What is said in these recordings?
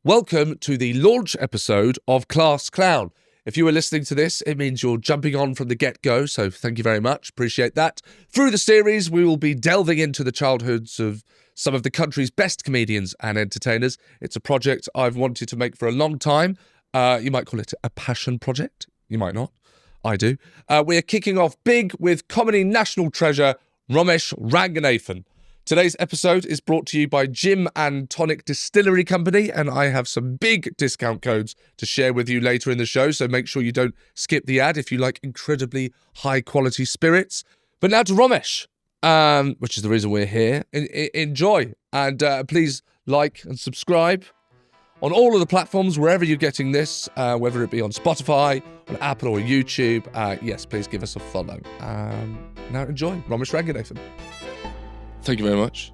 Welcome to the launch episode of Class Clown. If you are listening to this, it means you're jumping on from the get-go, so thank you very much. Appreciate that. Through the series, we will be delving into the childhoods of some of the country's best comedians and entertainers. It's a project I've wanted to make for a long time. You might call it a passion project. You might not. I do. We're kicking off big with comedy national treasure, Romesh Ranganathan. Today's episode is brought to you by Gin and Tonic Distillery Company, and I have some big discount codes to share with you later in the show, so make sure you don't skip the ad if you like incredibly high-quality spirits. But now to Romesh, which is the reason we're here. Enjoy, and please like and subscribe on all of the platforms, wherever you're getting this, whether it be on Spotify, on Apple or YouTube. Yes, please give us a follow. Now enjoy, Romesh Ranganathan. Thank you very much.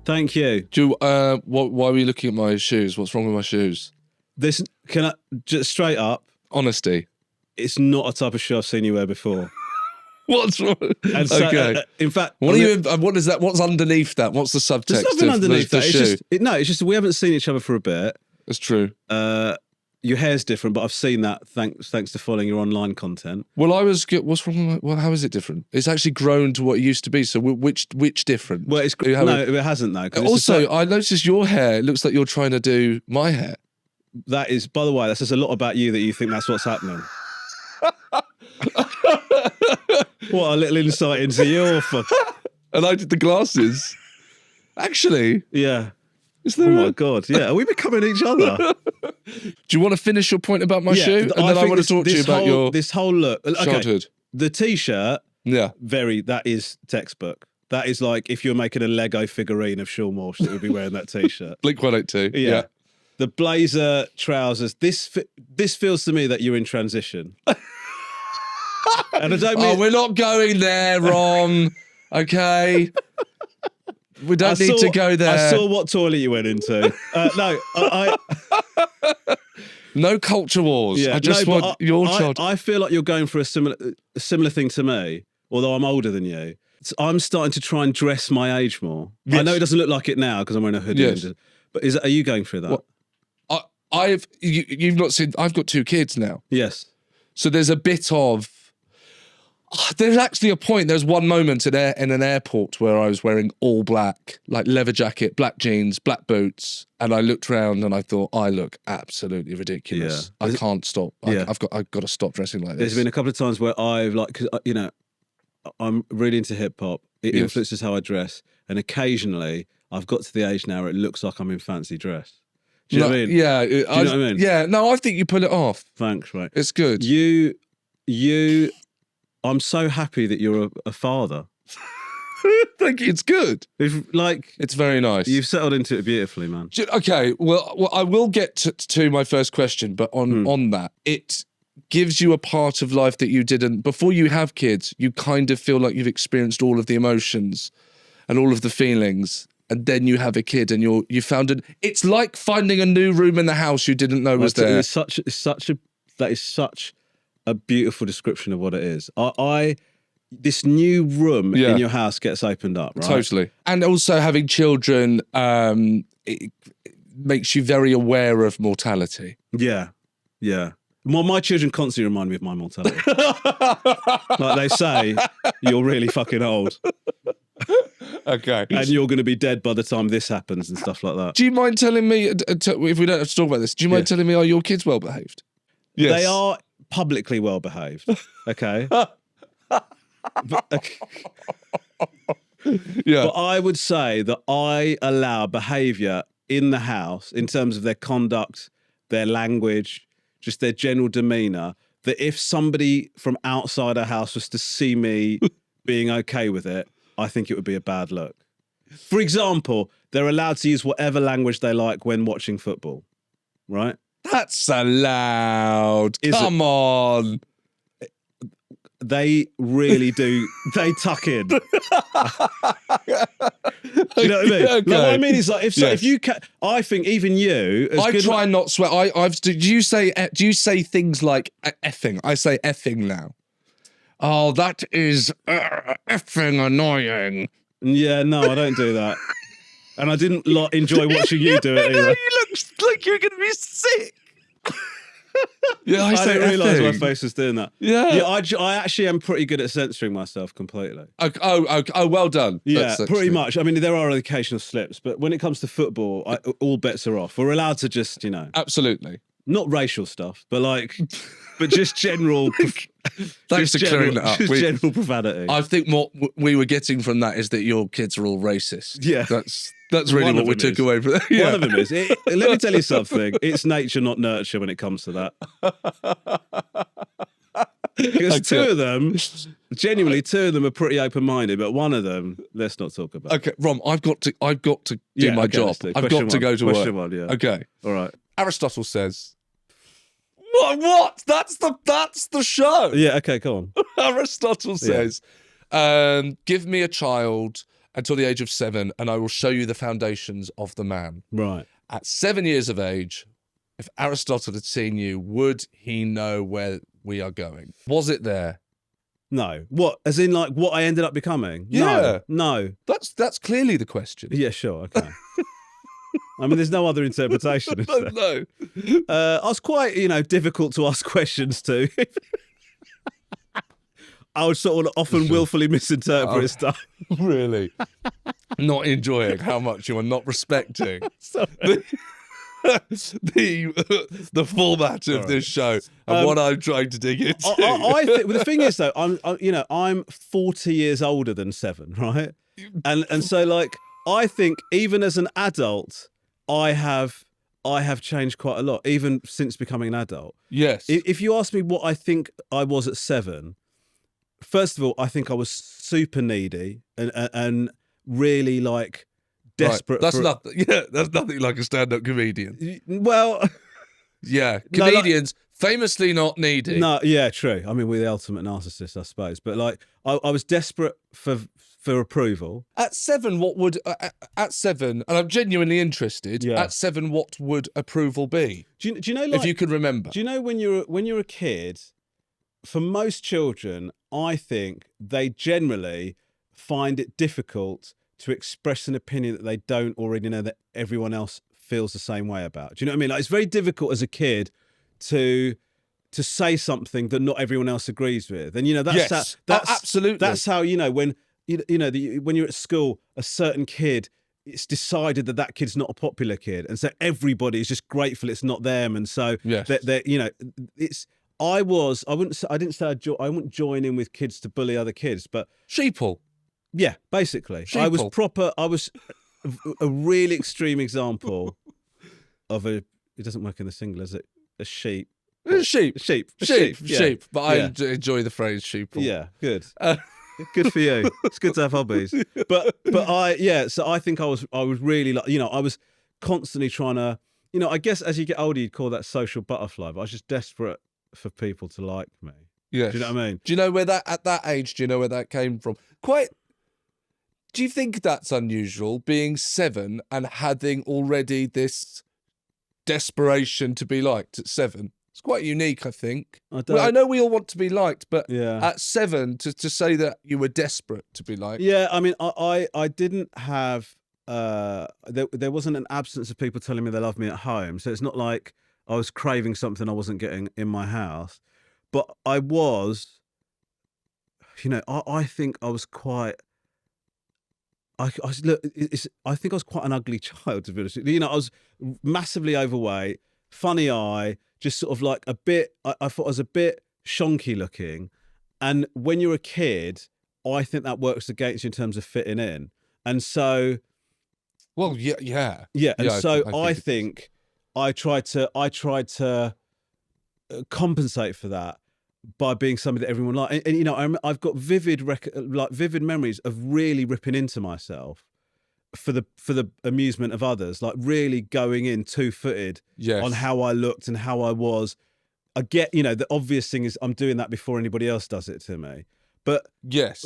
Thank you. Why were you looking at my shoes? What's wrong with my shoes? This, can I, just straight up, Honesty. it's not a type of shoe I've seen you wear before. What's wrong? And so, Okay. In fact, What is that? What's underneath that? What's the subtext? there's nothing of underneath the that. shoe? It's just we haven't seen each other for a bit. It's true. Your hair's different, but I've seen that thanks to following your online content. Well, what's wrong with how is it different? It's actually grown to what it used to be. So which different? Well, it hasn't though. 'Cause Also, I noticed your hair. It looks like you're trying to do my hair. that is, by the way, that says a lot about you that you think that's what's happening. What a little insight into your And I did the glasses. Actually, yeah. is there Oh my god, yeah. Are we becoming each other? Do you want to finish your point about my shoe? And then I want to talk to you about your this whole look. Okay, childhood. the t-shirt, Yeah. that is textbook. That is like if you're making a Lego figurine of Seann Walsh that would be wearing that t-shirt. Blink-182. Yeah. The blazer, trousers. This feels to me that you're in transition. And I don't mean. Oh, we're not going there, Ron. Okay. We don't need to go there. I saw what toilet you went into. No culture wars. Yeah, I just want your child. I feel like you're going for a similar thing to me, although I'm older than you. So I'm starting to try and dress my age more. Yes. I know it doesn't look like it now because I'm wearing a hoodie. Yes. But are you going through that? What? You've not seen. I've got 2 kids now, Yes. so there's a bit of. There's actually a point. There's one moment in an airport where I was wearing all black, like leather jacket, black jeans, black boots, and I looked around and I thought I look absolutely ridiculous. Yeah. I can't stop. Yeah. I've got to stop dressing like There's this. been a couple of times where I've cause, I'm really into hip hop. It Yes. influences how I dress, and occasionally I've got to the age now where it looks like I'm in fancy dress. Do you know what I mean? Yeah. Do you know what I mean? Yeah. No, I think you pull it off. Thanks, mate. It's good. You. I'm so happy that you're a father. Thank you. It's good. It's very nice. You've settled into it beautifully, man. Okay. Well, I will get to my first question, but on that, it gives you a part of life that you didn't before you have kids. You kind of feel like you've experienced all of the emotions and all of the feelings, and then you have a kid, and you found it. It's like finding a new room in the house you didn't know was there. That is such a beautiful description of what it is. This new room in your house gets opened up, right? Totally. And also having children, it makes you very aware of mortality. Yeah, yeah. Well, my children constantly remind me of my mortality. Like they say, you're really fucking old. Okay. And you're going to be dead by the time this happens and stuff like that. Do you mind telling me, if we don't have to talk about this, do you mind telling me, are your kids well behaved? Yes. They are publicly well behaved. Okay. Yeah. But I would say that I allow behaviour in the house in terms of their conduct, their language, just their general demeanour, that if somebody from outside our house was to see me being okay with it, I think it would be a bad look. For example, they're allowed to use whatever language they like when watching football, right? That's allowed. Come on. They really do. They tuck in. Do you know what I mean? Okay. No, what I mean is like if you can, I think even you. I try and not swear. Do you say things like effing? I say effing now. Oh, that is effing annoying. Yeah, no, I don't do that. And I didn't enjoy watching you do it either. You look like you're going to be sick. Yeah, I say didn't realise my effing. face was doing that. Yeah. I actually am pretty good at censoring myself completely. Oh, well done. Yeah, That's pretty much. I mean, there are occasional slips, but when it comes to football, all bets are off. We're allowed to just, Absolutely. not racial stuff, but but just general. Thanks for clearing that up. Just general profanity. I think what we were getting from that is that your kids are all racist. Yeah. That's really what we took away from that. Yeah. One of them is. Let me tell you something. It's nature, not nurture, when it comes to that. Because two of them, genuinely, are pretty open-minded, but one of them, let's not talk about. Okay, Rom, I've got to do my job. I've got to go to work. Question one, yeah. Okay. All right. Aristotle says, What? That's the show. Yeah. Okay. Go on. Aristotle says, "Give me a child until the age of 7, and I will show you the foundations of the man." Right. At 7 years of age, if Aristotle had seen you, would he know where we are going? Was it there? No. What? As in, what I ended up becoming? Yeah. No. That's clearly the question. Yeah. Sure. Okay. I mean, there's no other interpretation. Is there? No. I was quite, difficult to ask questions to. I would sort of often willfully misinterpret stuff. Really? Not enjoying how much you are not respecting the format of this show and what I'm trying to dig into. I think the thing is though, I'm 40 years older than 7, right? And so I think even as an adult, I have changed quite a lot, even since becoming an adult. Yes. If you ask me what I think I was at 7. First of all, I think I was super needy and really desperate. Right. That's nothing like a stand-up comedian. Well, yeah, comedians famously not needy. No, yeah, true. I mean, we're the ultimate narcissists, I suppose. But I was desperate for approval. At 7, what would at 7? And I'm genuinely interested. Yeah. At 7, what would approval be? Do you know? If you could remember. Do you know when you're a kid? For most children, I think they generally find it difficult to express an opinion that they don't already know that everyone else feels the same way about. Do you know what I mean? It's very difficult as a kid to say something that not everyone else agrees with. And that's absolutely. That's how when when you're at school, a certain kid, it's decided that kid's not a popular kid, and so everybody is just grateful it's not them, and so it's. I wouldn't say I wouldn't join in with kids to bully other kids, but sheeple. Yeah, basically. Sheeple. I was a really extreme example of it doesn't work in the singular, is it? A sheep. Sheep. But I enjoy the phrase sheeple. Yeah, good. Good for you. It's good to have hobbies. But so I think I was really I was constantly trying to, I guess as you get older you'd call that social butterfly, but I was just desperate for people to like me. Yes. Do you know what I mean? Do you know where at that age, do you know where that came from? Do you think that's unusual, being 7 and having already this desperation to be liked at 7? It's quite unique, I think. I know we all want to be liked, but at 7, to say that you were desperate to be liked. Yeah, I mean, I didn't have, there wasn't an absence of people telling me they loved me at home, so it's not like I was craving something I wasn't getting in my house. But I was, I think I was quite... I think I was quite an ugly child, to be honest. I was massively overweight, funny eye, just sort of a bit. I thought I was a bit shonky looking, and when you're a kid, I think that works against you in terms of fitting in. And so, well, yeah. And so I think I tried to compensate for that by being somebody that everyone liked. And I've got vivid memories of really ripping into myself for the amusement of others, really going in two-footed on how I looked and how I was. I get, the obvious thing is I'm doing that before anybody else does it to me. But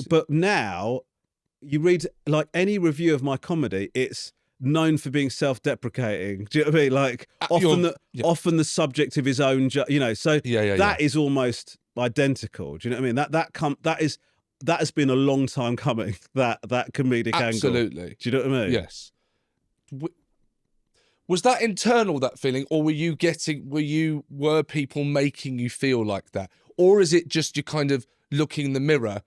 but now you read any review of my comedy, it's known for being self-deprecating. Do you know what I mean? Often the subject of his own, that is almost identical. Do you know what I mean? That has been a long time coming. That comedic angle. Absolutely. Do you know what I mean? Yes. Was that internal, that feeling, or were people making you feel like that? Or is it just you kind of looking in the mirror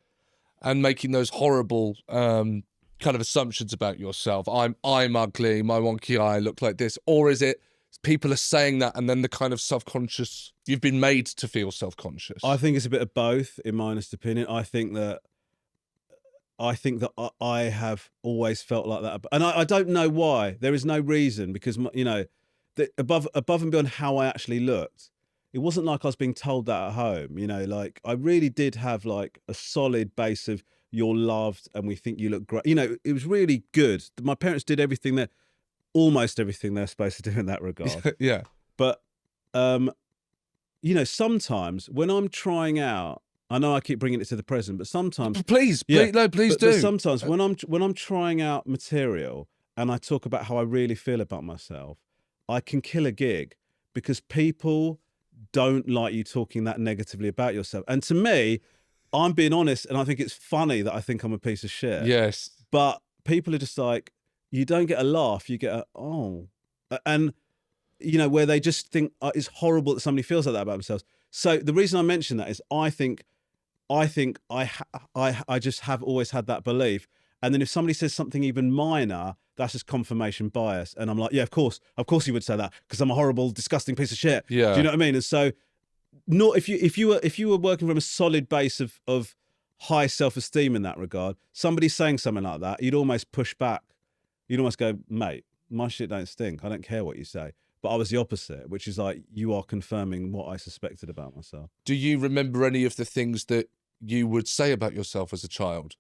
and making those horrible kind of assumptions about yourself? I'm ugly, my wonky eye look like this. Or is it people are saying that and then the kind of self-conscious, you've been made to feel self-conscious? I think it's a bit of both, in my honest opinion. I think that I have always felt like that, and I don't know why. There is no reason, because that above and beyond how I actually looked, it wasn't like I was being told that at home. Like I really did have like a solid base of you're loved and we think you look great. It was really good. My parents did almost everything they're supposed to do in that regard. Yeah. But sometimes when I'm trying out. I know I keep bringing it to the present, but sometimes please do. But sometimes when I'm trying out material and I talk about how I really feel about myself, I can kill a gig because people don't like you talking that negatively about yourself. And to me, I'm being honest, and I think it's funny that I think I'm a piece of shit. Yes. But people are just like, you don't get a laugh, you get a oh, and where they just think it's horrible that somebody feels like that about themselves. So the reason I mention that is I think I just have always had that belief. And then if somebody says something even minor, that's just confirmation bias. And I'm like, yeah, of course you would say that because I'm a horrible, disgusting piece of shit. Yeah. Do you know what I mean? And so, not if you were working from a solid base of high self-esteem in that regard, somebody saying something like that, you'd almost push back. You'd almost go, mate, my shit don't stink. I don't care what you say. But I was the opposite, which is like, you are confirming what I suspected about myself. Do you remember any of the things that you would say about yourself as a child?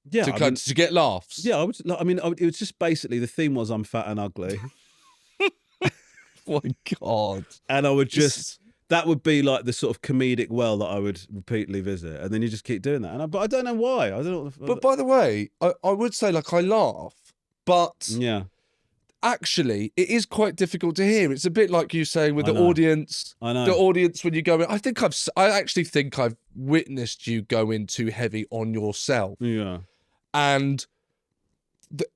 Yeah. To get laughs? Yeah, it was just basically, the theme was I'm fat and ugly. Oh my God. And I would that would be like the sort of comedic well that I would repeatedly visit. And then you just keep doing that. But I don't know why. I don't know. But by the way, I would say, like, I laugh, but... Yeah. Actually, it is quite difficult to hear. It's a bit like you saying with the audience. I know. The audience, when you go in, I actually think I've witnessed you go in too heavy on yourself. Yeah. And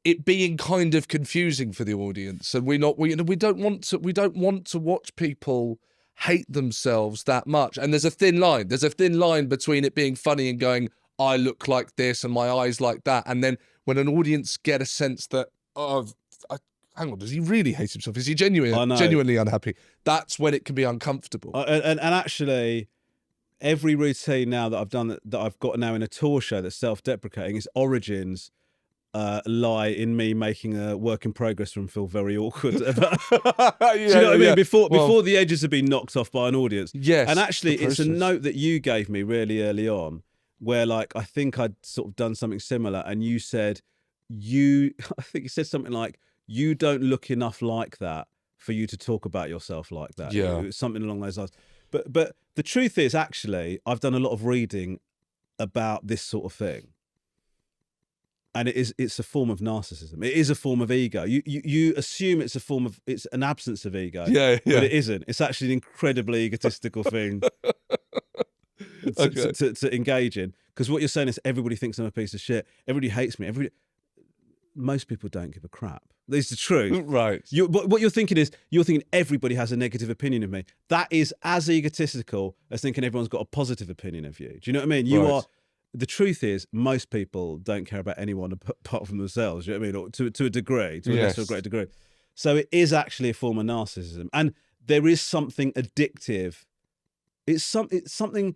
it being kind of confusing for the audience. And we don't want to watch people hate themselves that much. And there's a thin line. There's a thin line between it being funny and going, I look like this and my eyes like that. And then when an audience get a sense that, hang on, does he really hate himself? Is he genuinely unhappy? That's when it can be uncomfortable. And actually, every routine now that I've done, that I've got now in a tour show that's self-deprecating, its origins lie in me making a work in progress room feel very awkward. Do you know what I mean? Before the edges have been knocked off by an audience. Yes. And actually, it's a note that you gave me really early on, where like I think I'd sort of done something similar, and you said I think you said something like, you don't look enough like that for you to talk about yourself like that. Yeah. It was something along those lines. But the truth is, actually, I've done a lot of reading about this sort of thing. And it's a form of narcissism. It is a form of ego. You assume it's an absence of ego. Yeah. But it isn't. It's actually an incredibly egotistical thing to engage in. Because what you're saying is, everybody thinks I'm a piece of shit. Everybody hates me. Most people don't give a crap. This is the truth. Right. What you're thinking is, everybody has a negative opinion of me. That is as egotistical as thinking everyone's got a positive opinion of you. Do you know what I mean? The truth is, most people don't care about anyone apart from themselves. Do you know what I mean? Or to a degree, to a lesser or great degree. So it is actually a form of narcissism. And there is something addictive. It's something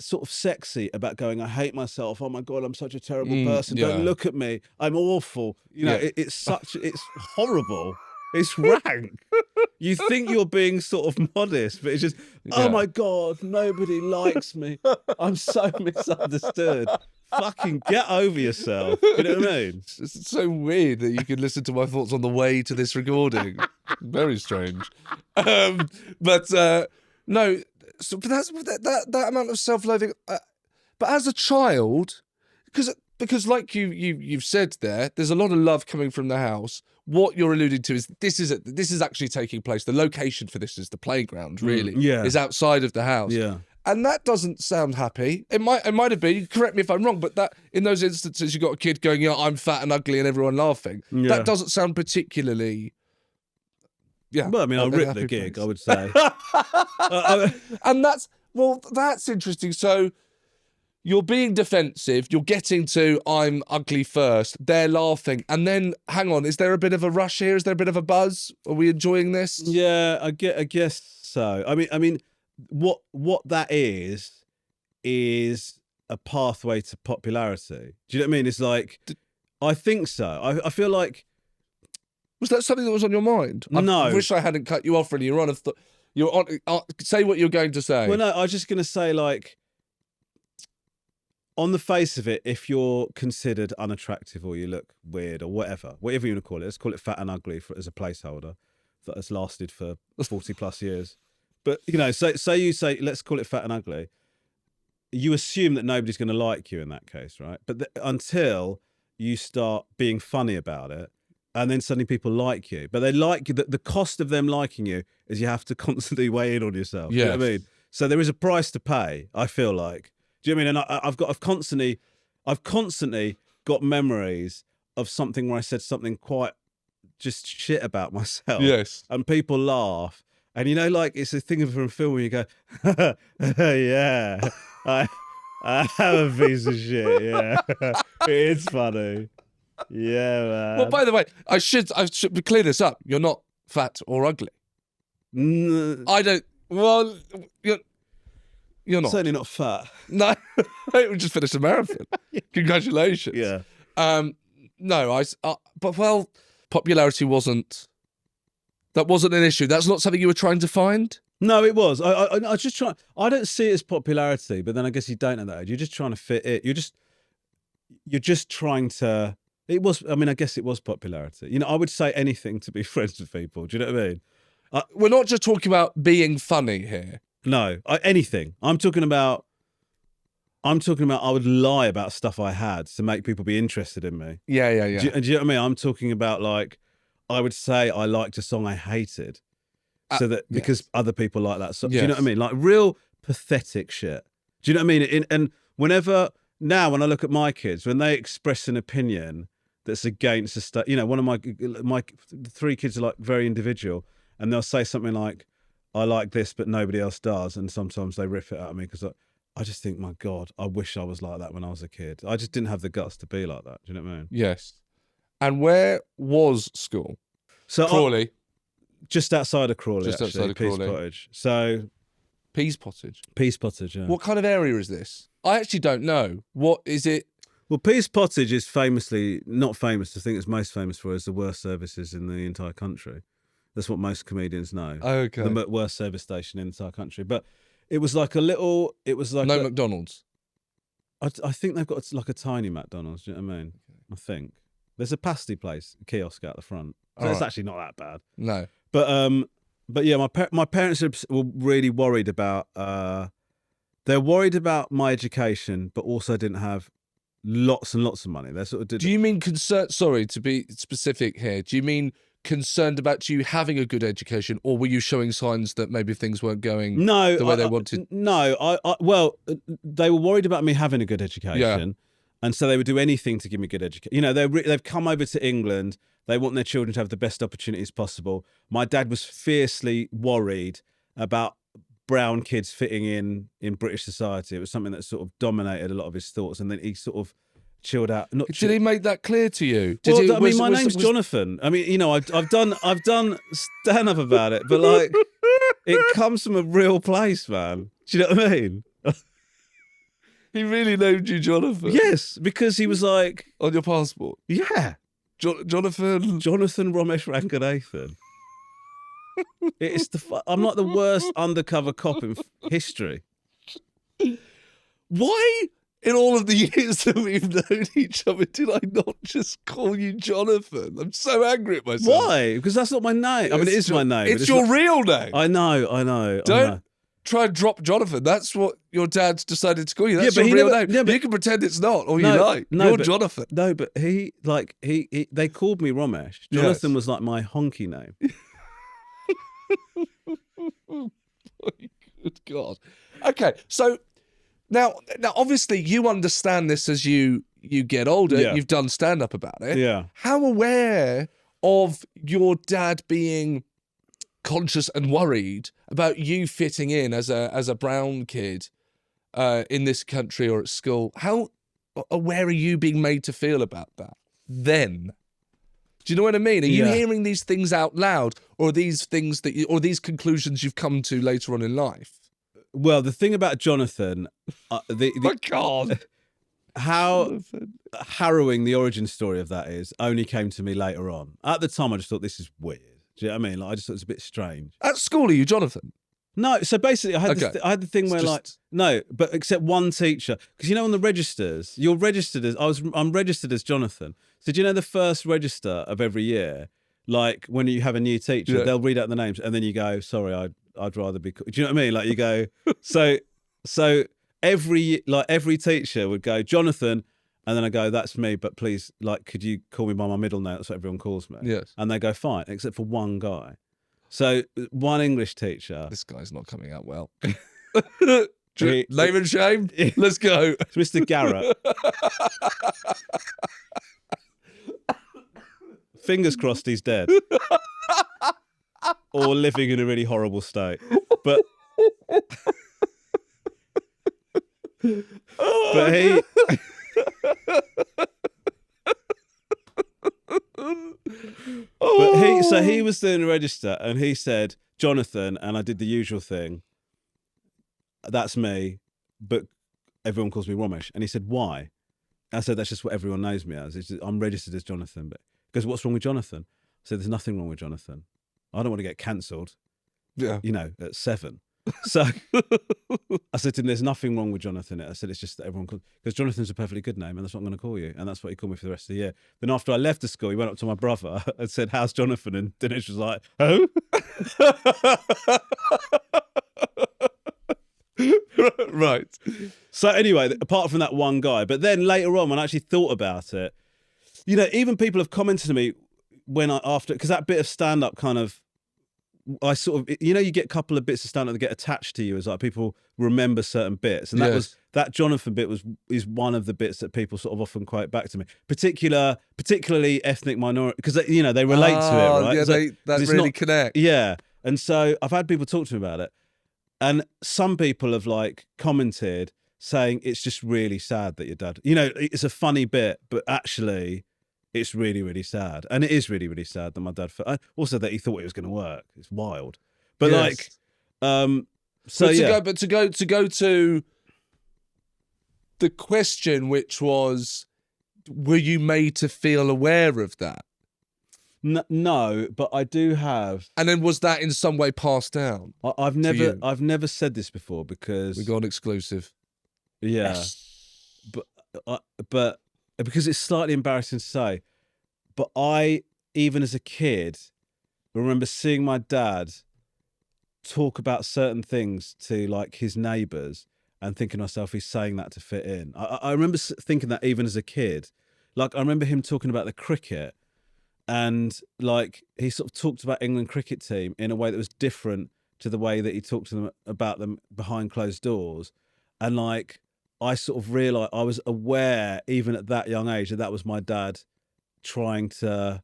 sort of sexy about going, I hate myself. Oh my God, I'm such a terrible person. Yeah. Don't look at me. I'm awful. It's horrible. It's rank. You think you're being sort of modest, but it's just, oh my God, nobody likes me. I'm so misunderstood. Fucking get over yourself. You know what I mean? It's so weird that you could listen to my thoughts on the way to this recording. Very strange. No. So, but that's that amount of self-loathing. But as a child, because like you've said there's a lot of love coming from the house. What you're alluding to is this is actually taking place. The location for this is the playground. Really, is outside of the house. Yeah. And that doesn't sound happy. It might have been. Correct me if I'm wrong, but that in those instances, you got a kid going, "Yeah, I'm fat and ugly," and everyone laughing. Yeah. That doesn't sound particularly. Yeah. Well, I mean, I ripped the gig, I would say. And that's interesting. So you're being defensive. You're getting to "I'm ugly" first. They're laughing, and then hang on. Is there a bit of a rush here? Is there a bit of a buzz? Are we enjoying this? Yeah, I guess so. I mean, what that is a pathway to popularity. Do you know what I mean? It's like, I think so. I feel like. Was that something that was on your mind? No. I wish I hadn't cut you off when you were on. You're on. Say what you're going to say. Well, no, I was just going to say, like, on the face of it, if you're considered unattractive or you look weird or whatever you want to call it, let's call it fat and ugly as a placeholder that has lasted for 40 plus years. But, you know, say you say, let's call it fat and ugly. You assume that nobody's going to like you in that case, right? But until you start being funny about it, and then suddenly people like you. But they like you. The cost of them liking you is you have to constantly weigh in on yourself. Yes. You know what I mean? So there is a price to pay, I feel like. Do you know what I mean? And I've constantly got memories of something where I said something quite just shit about myself. Yes. And people laugh. And, you know, like, it's a thing from a film where you go, yeah, I am a piece of shit, yeah. It's funny. Yeah, man. Well, by the way, I should clear this up. You're not fat or ugly. I don't. Well, you're not. Certainly not fat. No, we just finished a marathon. Congratulations. Yeah. No, but popularity wasn't. That wasn't an issue. That's not something you were trying to find. No, it was. I just try. I don't see it as popularity, but then I guess you don't at that age. You're just trying to fit it. You're just trying to. It was. I mean, I guess it was popularity. You know, I would say anything to be friends with people. Do you know what I mean? We're not just talking about being funny here. No, anything. I'm talking about. I would lie about stuff I had to make people be interested in me. Yeah. Do you know what I mean? I'm talking about, like, I would say I liked a song I hated, so that because other people like that song. Do you know what I mean? Like, real pathetic shit. Do you know what I mean? And whenever now, when I look at my kids, when they express an opinion that's against the state, you know, one of my 3 kids are like very individual, and they'll say something like, "I like this, but nobody else does," and sometimes they rip it out of me because I just think, my God, I wish I was like that when I was a kid. I just didn't have the guts to be like that. Do you know what I mean? Yes. And where was school? So Crawley. Just outside of Crawley, Just outside of Pease Crawley. Pottage. So Pease Pottage. Pease Pottage, yeah. What kind of area is this? I actually don't know. What is it? Well, Pease Pottage is famously, not famous, the thing it's most famous for is the worst services in the entire country. That's what most comedians know. Okay. The worst service station in the entire country. But it was like a little, it was like no McDonald's. I think they've got like a tiny McDonald's, do you know what I mean? Okay. I think. There's a pasty place, a kiosk out the front. So it's actually not that bad. No. But yeah, my parents were really worried about, they're worried about my education, but also didn't have lots and lots of money. They sort of did. Do you mean concerned? Sorry, to be specific here. Do you mean concerned about you having a good education, or were you showing signs that maybe things weren't going the way they wanted? No, well, they were worried about me having a good education, and so they would do anything to give me good education. You know, they've come over to England. They want their children to have the best opportunities possible. My dad was fiercely worried about brown kids fitting in British society. It was something that sort of dominated a lot of his thoughts, and then he sort of chilled out. Did he make that clear to you? My name's Jonathan. I mean, you know, I've done stand up about it, but like, it comes from a real place, man. Do you know what I mean? He really named you Jonathan? Yes, because he was like on your passport. Yeah, Jonathan Romesh Ranganathan. I'm like the worst undercover cop in history. Why, in all of the years that we've known each other, did I not just call you Jonathan? I'm so angry at myself. Why? Because that's not my name. I mean, it is my name. It's your real name. I know. Don't try and drop Jonathan. That's what your dad's decided to call you. That's but your real name. Yeah, but you can pretend it's not, or you like. You're Jonathan. No, but they called me Romesh. Jonathan was like my honky name. Oh, good God. Okay, so now, obviously, you understand this as you get older. Yeah. You've done stand-up about it. Yeah. How aware of your dad being conscious and worried about you fitting in as a brown kid in this country or at school? How aware are you being made to feel about that then? Do you know what I mean? Are you hearing these things out loud, or these things or these conclusions you've come to later on in life? Well, the thing about Jonathan, My God, how Jonathan. harrowing the origin story of that is only came to me later on. At the time, I just thought this is weird. Do you know what I mean? Like, I just thought it was a bit strange. At school, are you Jonathan? No, so basically, I had Okay. I had the thing It's where just- like no, but except one teacher, because on the registers, you're registered as I'm registered as Jonathan. So do you know the first register of every year, like when you have a new teacher, Yeah. they'll read out the names and then you go, sorry, I'd rather be. Do you know what I mean? Like you go, so every teacher would go Jonathan, and then I go, that's me, but please, like, could you call me by my middle name? That's what everyone calls me. Yes. And they go fine, except for one guy. So one English teacher. This guy's not coming out well. He- Name and shame. Let's go. It's Mr. Garrett. Fingers crossed he's dead. Or living in a really horrible state. But he so he was doing a register and he said Jonathan, and I did the usual thing. That's me, but everyone calls me Romesh. And he said, why? I said, that's just what everyone knows me as. I'm registered as Jonathan. But he goes, what's wrong with Jonathan? I said, there's nothing wrong with Jonathan. I don't want to get cancelled, Yeah. at 7. So I said to him, there's nothing wrong with Jonathan. I said, it's just that everyone calls, because Jonathan's a perfectly good name and that's what I'm going to call you. And that's what he called me for the rest of the year. Then after I left the school, he went up to my brother and said, how's Jonathan? And Dinesh was like, oh? Right. So anyway, apart from that one guy, but then later on when I actually thought about it, even people have commented to me because that bit of stand-up kind of, I sort of, you get a couple of bits of stand-up that get attached to you as like people remember certain bits. And that Jonathan bit is one of the bits that people sort of often quote back to me, particularly ethnic minority, because they relate to it, right? Yeah, So, that 'cause really connect. Yeah. And so I've had people talk to me about it. And some people have like commented saying it's just really sad that your dad, it's a funny bit, but actually it's really, really sad. And it is really, really sad that my dad, also that he thought it was going to work. It's wild. But Yes. To go to the question, which was, were you made to feel aware of that? No, but I do have. And then was that in some way passed down? I've you? never said this before because We got an exclusive. yeah, but because it's slightly embarrassing to say, but I, even as a kid, remember seeing my dad talk about certain things to like his neighbours and thinking to myself, he's saying that to fit in. I remember thinking that even as a kid. Like I remember him talking about the cricket. And like he sort of talked about England cricket team in a way that was different to the way that he talked to them about them behind closed doors. And like I sort of realised, I was aware even at that young age that was my dad trying to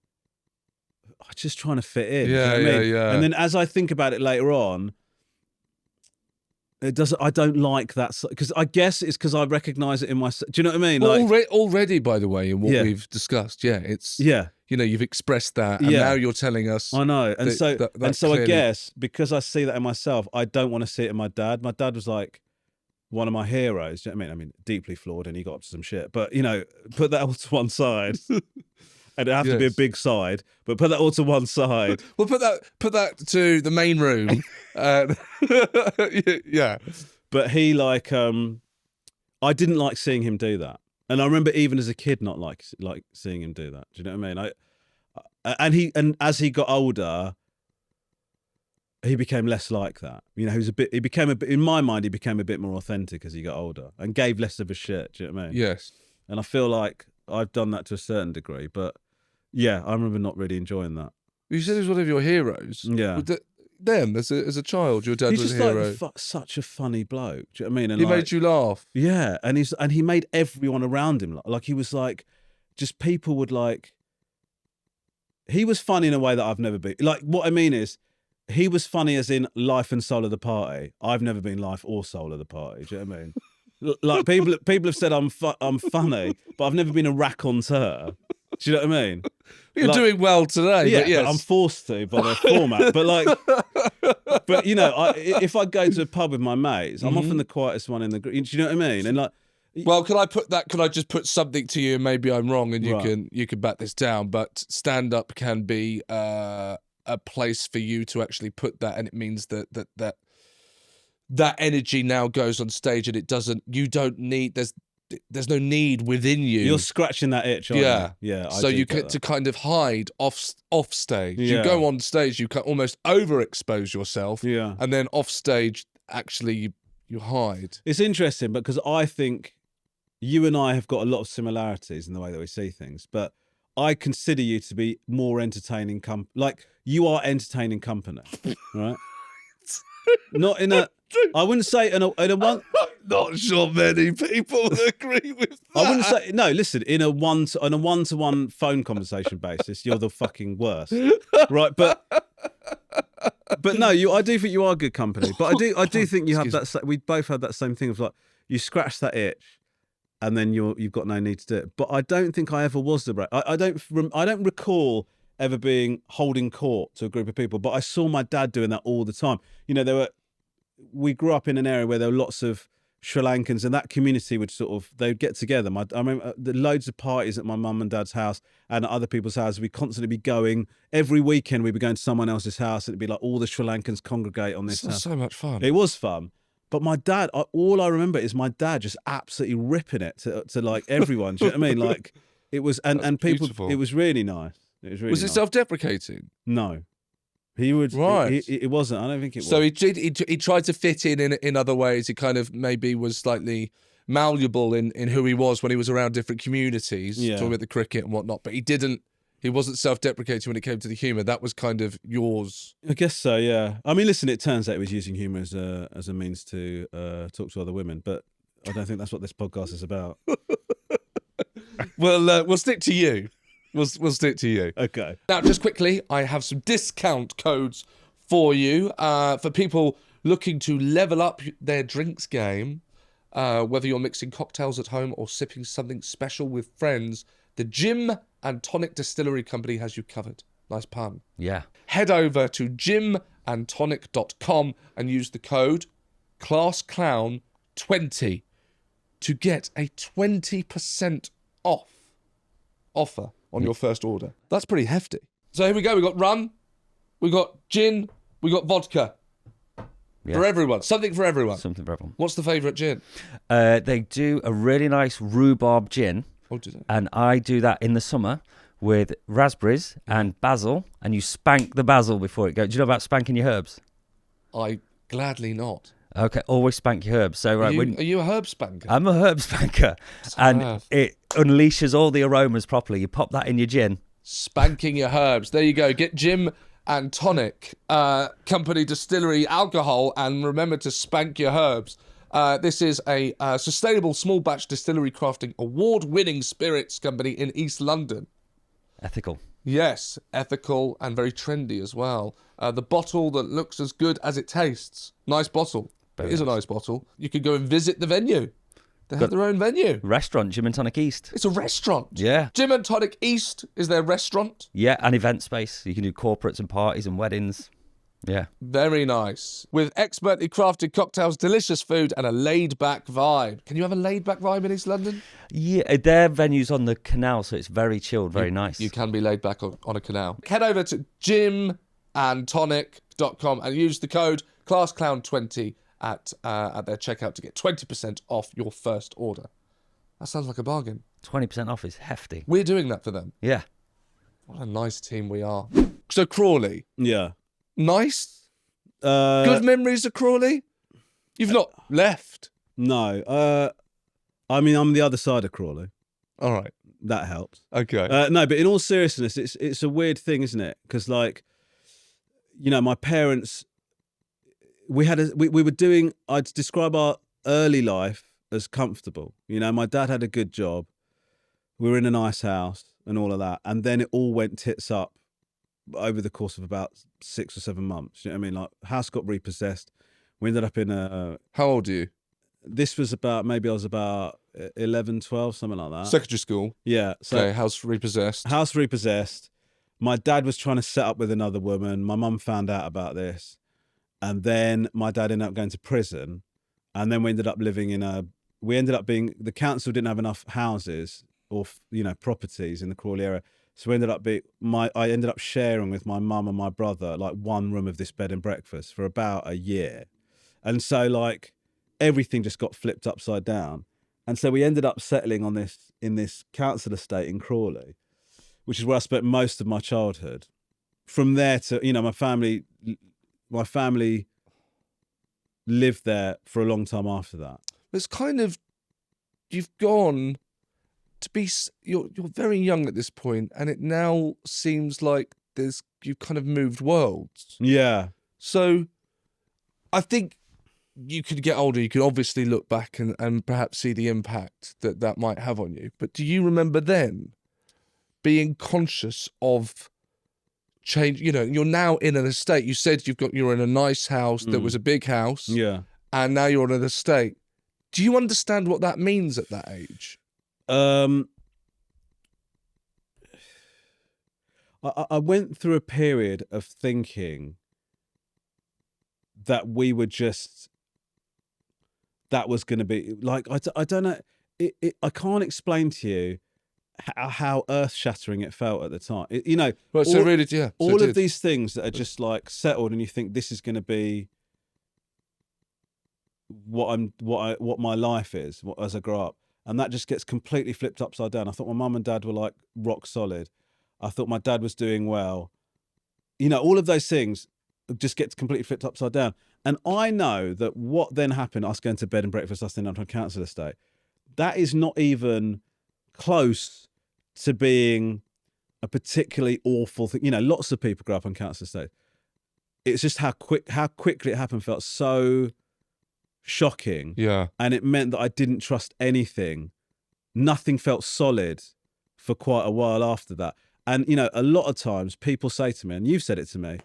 fit in. Yeah, do you know what I mean? yeah. And then as I think about it later on, I don't like that, because I guess it's because I recognise it in myself. Do you know what I mean? Well, Like already, by the way, in what Yeah. we've discussed, it's yeah. you've expressed that, and Yeah. now you're telling us. I know, and that so I clearly- guess because I see that in myself, I don't want to see it in my dad. My dad was like one of my heroes. Do you know what I mean? Deeply flawed, and he got up to some shit. But put that all to one side, and it have to be a Yes. big side. But put that all to one side. Well, put that to the main room. Yeah. But he I didn't like seeing him do that, and I remember even as a kid not like seeing him do that. Do you know what I mean? And as he got older, he became less like that. In my mind, he became a bit more authentic as he got older and gave less of a shit. Do you know what I mean? Yes. And I feel like I've done that to a certain degree, but yeah, I remember not really enjoying that. You said he was one of your heroes. Yeah. then as a child? Your dad He's was a just hero. like such a funny bloke. Do you know what I mean? And He like, made you laugh. yeah, and he made everyone around him like he was like, just people would like. He was funny in a way that I've never been. Like, what I mean is, he was funny as in life and soul of the party. I've never been life or soul of the party. Do you know what I mean? Like people have said I'm funny, but I've never been a raconteur. Do you know what I mean? You're like, doing well today. Yeah, but yes. but I'm forced to by their format. But like, but you know, if I go to a pub with my mates, I'm often the quietest one in the group. Do you know what I mean? And like, well, can I just put something to you, and maybe I'm wrong, and you can back this down. But stand up can be a place for you to actually put that, and it means that energy now goes on stage, and you don't need. There's no need within you. You're scratching that itch, aren't you? Yeah. So you get to kind of hide off stage. Yeah. You go on stage, you can almost overexpose yourself. Yeah. And then off stage, actually, you hide. It's interesting because I think you and I have got a lot of similarities in the way that we see things, but I consider you to be more entertaining. Like you are entertaining company, right? Not in a. I wouldn't say in a one. Not sure many people agree with that. I wouldn't say no. Listen, on a one-to-one phone conversation basis, you're the fucking worst, right? But no, I do think you are good company. But I do think you have that. We both had that same thing of like you scratch that itch, and then you've got no need to do it. But I don't think I ever was the break. I don't recall ever being holding court to a group of people. But I saw my dad doing that all the time. You know, we grew up in an area where there were lots of Sri Lankans, and that community would they'd get together. I remember the loads of parties at my mum and dad's house and at other people's houses. We'd constantly be going every weekend. We'd be going to someone else's house, and it'd be like all the Sri Lankans congregate on this house. So much fun. It was fun. But my dad, all I remember is my dad just absolutely ripping it to like everyone. Do you know what I mean? Like it was, and people. Beautiful. It was really nice. It was really. Was it nice. Self-deprecating? No, he would. Right. It wasn't. I don't think it was. So he tried to fit in other ways. He kind of maybe was slightly malleable in who he was when he was around different communities, talking about the cricket and whatnot. But he wasn't self-deprecating when it came to the humour. That was kind of yours. I guess so, yeah. I mean, listen, it turns out he was using humour as a means to talk to other women, but I don't think that's what this podcast is about. Well, we'll stick to you. We'll stick to you. Okay. Now, just quickly, I have some discount codes for you for people looking to level up their drinks game, whether you're mixing cocktails at home or sipping something special with friends. The Gin and Tonic Distillery Company has you covered. Nice pun. Yeah. Head over to gymandtonic.com and use the code ClassClown20 to get a 20% off offer on your first order. That's pretty hefty. So here we go. We got rum, we got gin, we got vodka. Yeah. For everyone. Something for everyone. Something for everyone. What's the favourite gin? They do a really nice rhubarb gin. Oh, do they? And I do that in the summer with raspberries and basil, and you spank the basil before it goes. Do you know about spanking your herbs? I gladly not. Okay, always spank your herbs. So are you a herb spanker? I'm a herb spanker, and it unleashes all the aromas properly. You pop that in your gin. Spanking your herbs. There you go. Get Gin and Tonic Company Distillery alcohol, and remember to spank your herbs. This is a sustainable small batch distillery crafting award-winning spirits company in East London. Ethical. Yes, ethical and very trendy as well. The bottle that looks as good as it tastes. Nice bottle. It is a nice bottle. You could go and visit the venue. They have their own venue. Restaurant, Gin and Tonic East. It's a restaurant. Yeah. Gin and Tonic East is their restaurant. Yeah, and event space. You can do corporates and parties and weddings. Yeah. Very nice. With expertly crafted cocktails, delicious food, and a laid-back vibe. Can you have a laid-back vibe in East London? Yeah, their venue's on the canal, so it's very chilled, very nice. You can be laid back on a canal. Head over to gymandtonic.com and use the code ClassClown20 at their checkout to get 20% off your first order. That sounds like a bargain. 20% off is hefty. We're doing that for them. Yeah. What a nice team we are. So Crawley. Yeah. Nice? Good memories of Crawley? You've not left. No. I mean, I'm the other side of Crawley. All right. That helps. Okay. No, but in all seriousness, it's a weird thing, isn't it? Because, like, you know, my parents we were doing. I'd describe our early life as comfortable. You know, my dad had a good job. We were in a nice house and all of that, and then it all went tits up over the course of about 6 or 7 months. You know what I mean? Like, house got repossessed. We ended up in a. How old are you? This was maybe I was about 11, 12, something like that. Secondary school. Yeah. So Okay, house repossessed. House repossessed. My dad was trying to set up with another woman. My mum found out about this. And then my dad ended up going to prison. And then we ended up living the council didn't have enough houses or, you know, properties in the Crawley area. So I ended up sharing with my mum and my brother, like, one room of this bed and breakfast for about a year. And so, like, everything just got flipped upside down. And so we ended up settling in this council estate in Crawley, which is where I spent most of my childhood. From there to, you know, my family lived there for a long time after that. It's kind of, you've gone to be, you're very young at this point, and it now seems like you've kind of moved worlds. Yeah. So I think you could get older, you could obviously look back and perhaps see the impact that might have on you. But do you remember then being conscious of change? You know, you're now in an estate. You said you're in a nice house that was a big house. Yeah. And now you're on an estate. Do you understand what that means at that age? I went through a period of thinking that we were that was going to be like, I don't know. I can't explain to you how earth-shattering it felt at the time. You know, Right, so really, yeah. So all of these things that are just like settled, and you think this is going to be what my life is as I grow up, and that just gets completely flipped upside down. I thought my mum and dad were like rock solid. I thought my dad was doing well. You know, all of those things just gets completely flipped upside down. And I know that what then happened, us going to bed and breakfast, us ending up on a council estate, that is not even close to being a particularly awful thing. You know, lots of people grow up on council estate. It's just how quickly it happened felt so shocking. Yeah. And it meant that I didn't trust anything. Nothing felt solid for quite a while after that. And, you know, a lot of times people say to me, and you've said it to me,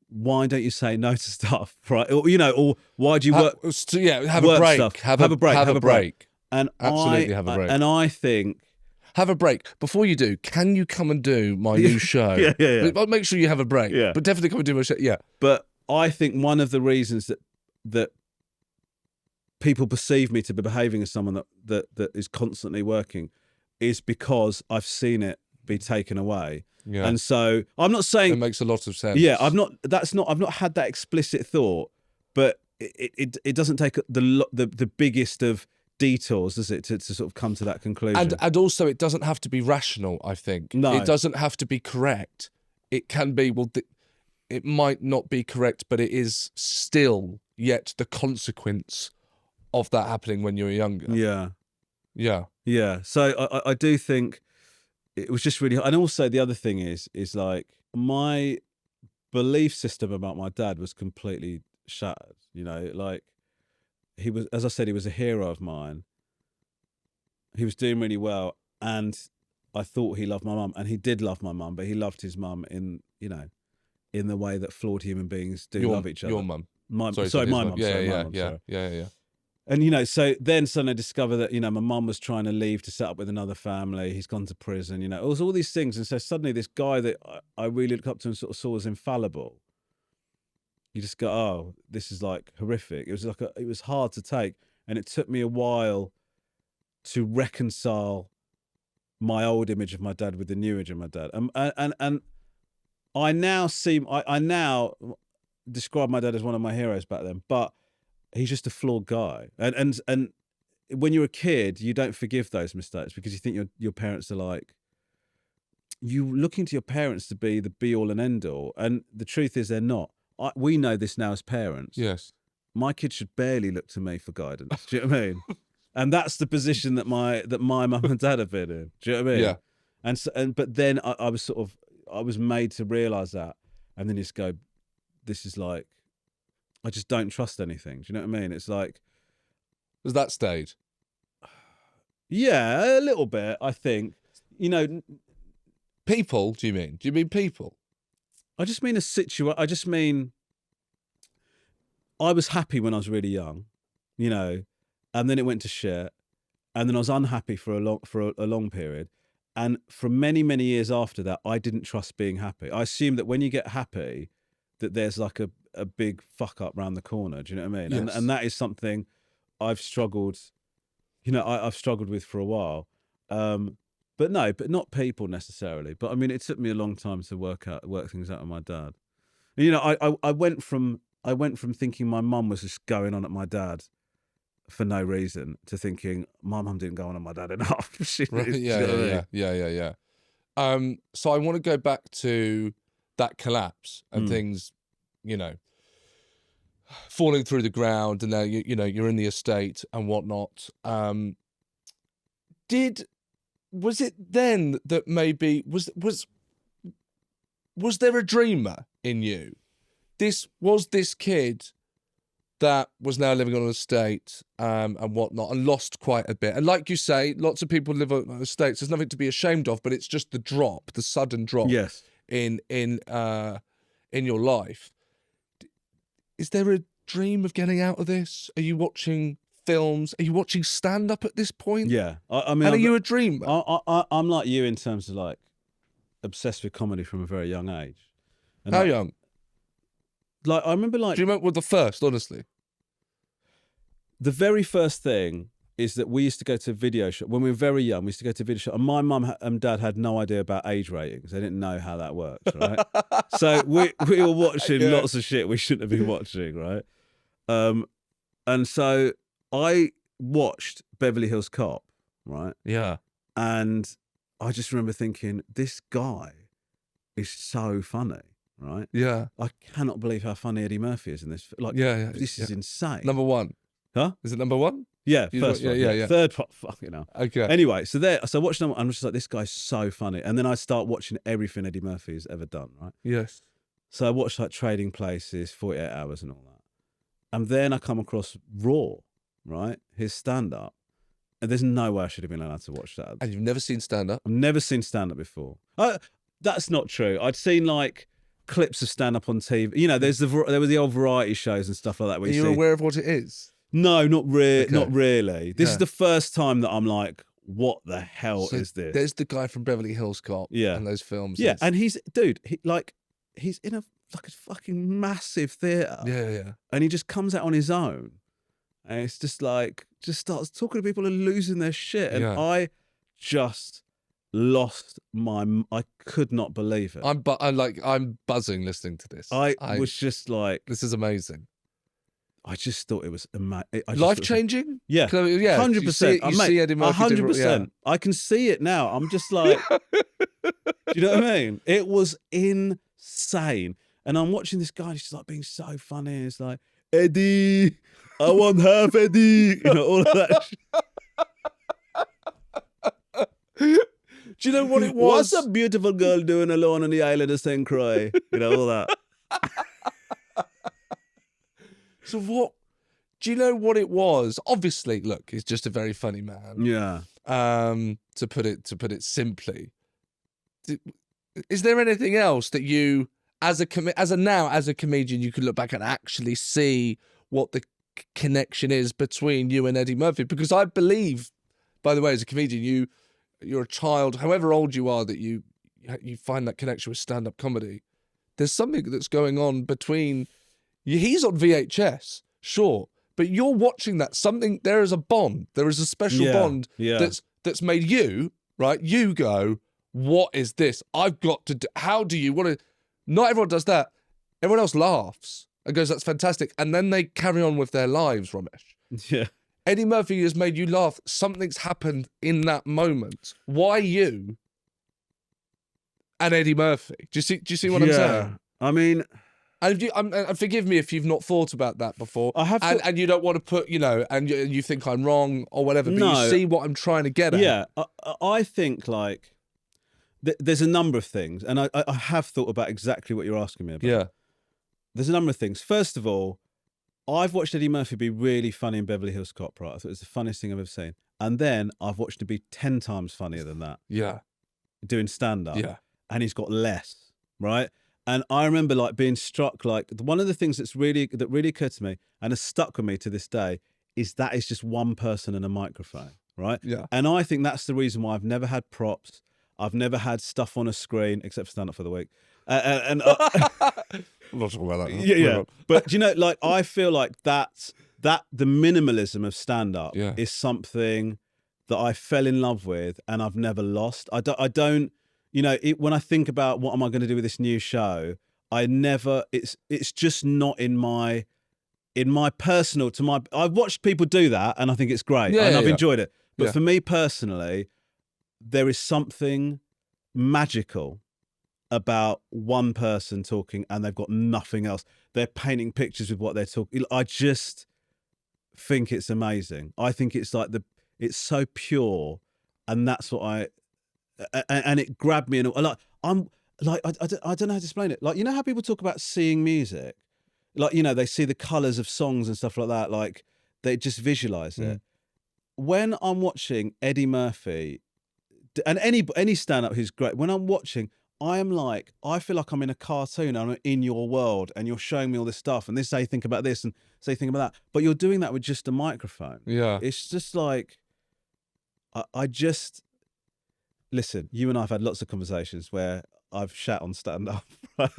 why don't you say no to stuff, right? Or, you know, or why do you work? Have a break. Stuff. Have a break. And Absolutely have a break. And I think... Have a break. Before you do, can you come and do my new show? Yeah. But make sure you have a break. Yeah. But definitely come and do my show. Yeah. But I think one of the reasons that people perceive me to be behaving as someone that is constantly working is because I've seen it be taken away. Yeah. And so I'm not saying it makes a lot of sense. Yeah, I've not had that explicit thought, but it doesn't take the biggest of detours, does it, to sort of come to that conclusion? And also it doesn't have to be rational, I think. No. It doesn't have to be correct. It can be, it might not be correct, but it is still yet the consequence of that happening when you were younger. Yeah. Yeah. Yeah. So I do think it was just really, and also the other thing is like my belief system about my dad was completely shattered. You know, like he was, as I said, he was a hero of mine. He was doing really well, and I thought he loved my mum, and he did love my mum, but he loved his mum in, you know, in the way that flawed human beings do love each other. Your mum. My mum. Yeah. And, you know, so then suddenly I discover that, you know, my mum was trying to leave to set up with another family. He's gone to prison, you know, it was all these things. And so suddenly this guy that I really looked up to and sort of saw as infallible, you just go, oh, this is like horrific. It was like, it was hard to take. And it took me a while to reconcile my old image of my dad with the new image of my dad. And I now describe my dad as one of my heroes back then, but he's just a flawed guy. And when you're a kid, you don't forgive those mistakes because you think your parents are like, you looking to your parents to be the be all and end all. And the truth is they're not. We know this now as parents. Yes. My kids should barely look to me for guidance. Do you know what I mean? And that's the position that my mum and dad have been in. Do you know what I mean? Yeah. But then I was made to realise that, and then just go, this is like, I just don't trust anything. Do you know what I mean? It's like, Has that stayed? yeah, a little bit, I think. You know, People, do you mean? Do you mean people? I just mean I just mean, I was happy when I was really young, you know, and then it went to shit. And then I was unhappy for a long period. And for many, many years after that, I didn't trust being happy. I assumed that when you get happy, that there's like a big fuck up round the corner. Do you know what I mean? Yes. And that is something I've struggled, you know, I've struggled with for a while. But not people necessarily. But I mean, it took me a long time to work things out with my dad. You know, I went from thinking my mum was just going on at my dad for no reason to thinking my mum didn't go on at my dad enough. Right. Yeah. So I want to go back to that collapse and things, you know, falling through the ground, and now you know you're in the estate and whatnot. Was it then that maybe was there a dreamer in you? Was this kid that was now living on an estate and whatnot, and lost quite a bit. And like you say, lots of people live on estates. There's nothing to be ashamed of, but it's just the sudden drop. Yes. In your life. Is there a dream of getting out of this? Are you watching films? Are you watching stand-up at this point? Yeah. I mean, and are you a dreamer? I'm like you in terms of like obsessed with comedy from a very young age. And How like, young? Like, I remember like... Do you remember the first, honestly? The very first thing is that we used to go to a video shop. When we were very young, we used to go to a video shop. And my mum and dad had no idea about age ratings. They didn't know how that works, right? So we were watching lots of shit we shouldn't have been watching, right? And so I watched Beverly Hills Cop, right? Yeah. And I just remember thinking, this guy is so funny, right? Yeah. I cannot believe how funny Eddie Murphy is in this. Like, this is insane. Number one. Huh? Is it number one? Yeah, first one. Yeah. Third part, fucking hell. Okay. Anyway, so I watched them. I'm just like, this guy's so funny. And then I start watching everything Eddie Murphy's ever done, right? Yes. So I watched like Trading Places, 48 Hours and all that. And then I come across Raw, right? His stand-up. And there's no way I should have been allowed to watch that. And you've never seen stand-up? I've never seen stand-up before. That's not true. I'd seen like clips of stand-up on TV. You know, there were the old variety shows and stuff like that. Where Are you aware of what it is? No, not Okay. Not really. This is the first time that I'm like, what the hell is this? There's the guy from Beverly Hills Cop and those films. Yeah, and he's in a fucking massive theatre. Yeah. And he just comes out on his own. And it's just like, just starts talking to people and losing their shit. And I just lost I could not believe it. I'm buzzing listening to this. I was just like, this is amazing. I just thought it was life changing. Yeah, 100%. You see Eddie Murphy 100%. I can see it now. I'm just like, do you know what I mean? It was insane. And I'm watching this guy. And he's just like being so funny. It's like, Eddie, I want half Eddie. You know, all of that shit. Do you know what it was? What's a beautiful girl doing alone on the island of St. Croix? You know, all that. So what? Do you know what it was? Obviously, look, he's just a very funny man. Yeah. To put it simply, is there anything else that you, as a comedian, you could look back and actually see what the connection is between you and Eddie Murphy? Because I believe, by the way, as a comedian, you're a child, however old you are, that you find that connection with stand-up comedy. There's something that's going on between. He's on VHS, sure, but you're watching that. There is a bond. There is a special bond that's made you, right? You go, what is this? I've got to do. How do you want to? Not everyone does that. Everyone else laughs and goes, that's fantastic. And then they carry on with their lives, Romesh. Yeah. Eddie Murphy has made you laugh. Something's happened in that moment. Why you and Eddie Murphy? Do you see what I'm saying? I mean... And forgive me if you've not thought about that before. I have, and you don't want to put, and you think I'm wrong or whatever. But you see what I'm trying to get at. Yeah, I think like there's a number of things, and I have thought about exactly what you're asking me about. Yeah, there's a number of things. First of all, I've watched Eddie Murphy be really funny in Beverly Hills Cop, right? I thought it was the funniest thing I've ever seen. And then I've watched him be 10 times funnier than that, Yeah. doing stand-up. Yeah. And he's got less, right? And I remember like being struck, like one of the things that really occurred to me and has stuck with me to this day is that it's just one person and a microphone, right? Yeah. And I think that's the reason why I've never had props. I've never had stuff on a screen, except for Stand Up for the Week. I'm not talking about that. Yeah. But you know, like I feel like that the minimalism of stand-up is something that I fell in love with and I've never lost. I don't you know, when I think about what am I going to do with this new show, it's just not in my personal I've watched people do that and I think it's great and I've enjoyed it. But for me personally, there is something magical about one person talking and they've got nothing else. They're painting pictures with what they're talking. I just think it's amazing. I think it's like it's so pure, and that's what and it grabbed me. And like I'm like I don't know how to explain it. Like, you know how people talk about seeing music, like, you know, they see the colors of songs and stuff like that. Like they just visualize it. When I'm watching Eddie Murphy and any stand-up who's great, when I'm watching, I feel like I'm in a cartoon and I'm in your world and you're showing me all this stuff and this is how you think about this and say think about that. But you're doing that with just a microphone. Yeah. It's just like, I just, listen, you and I have had lots of conversations where I've shat on stand-up, right?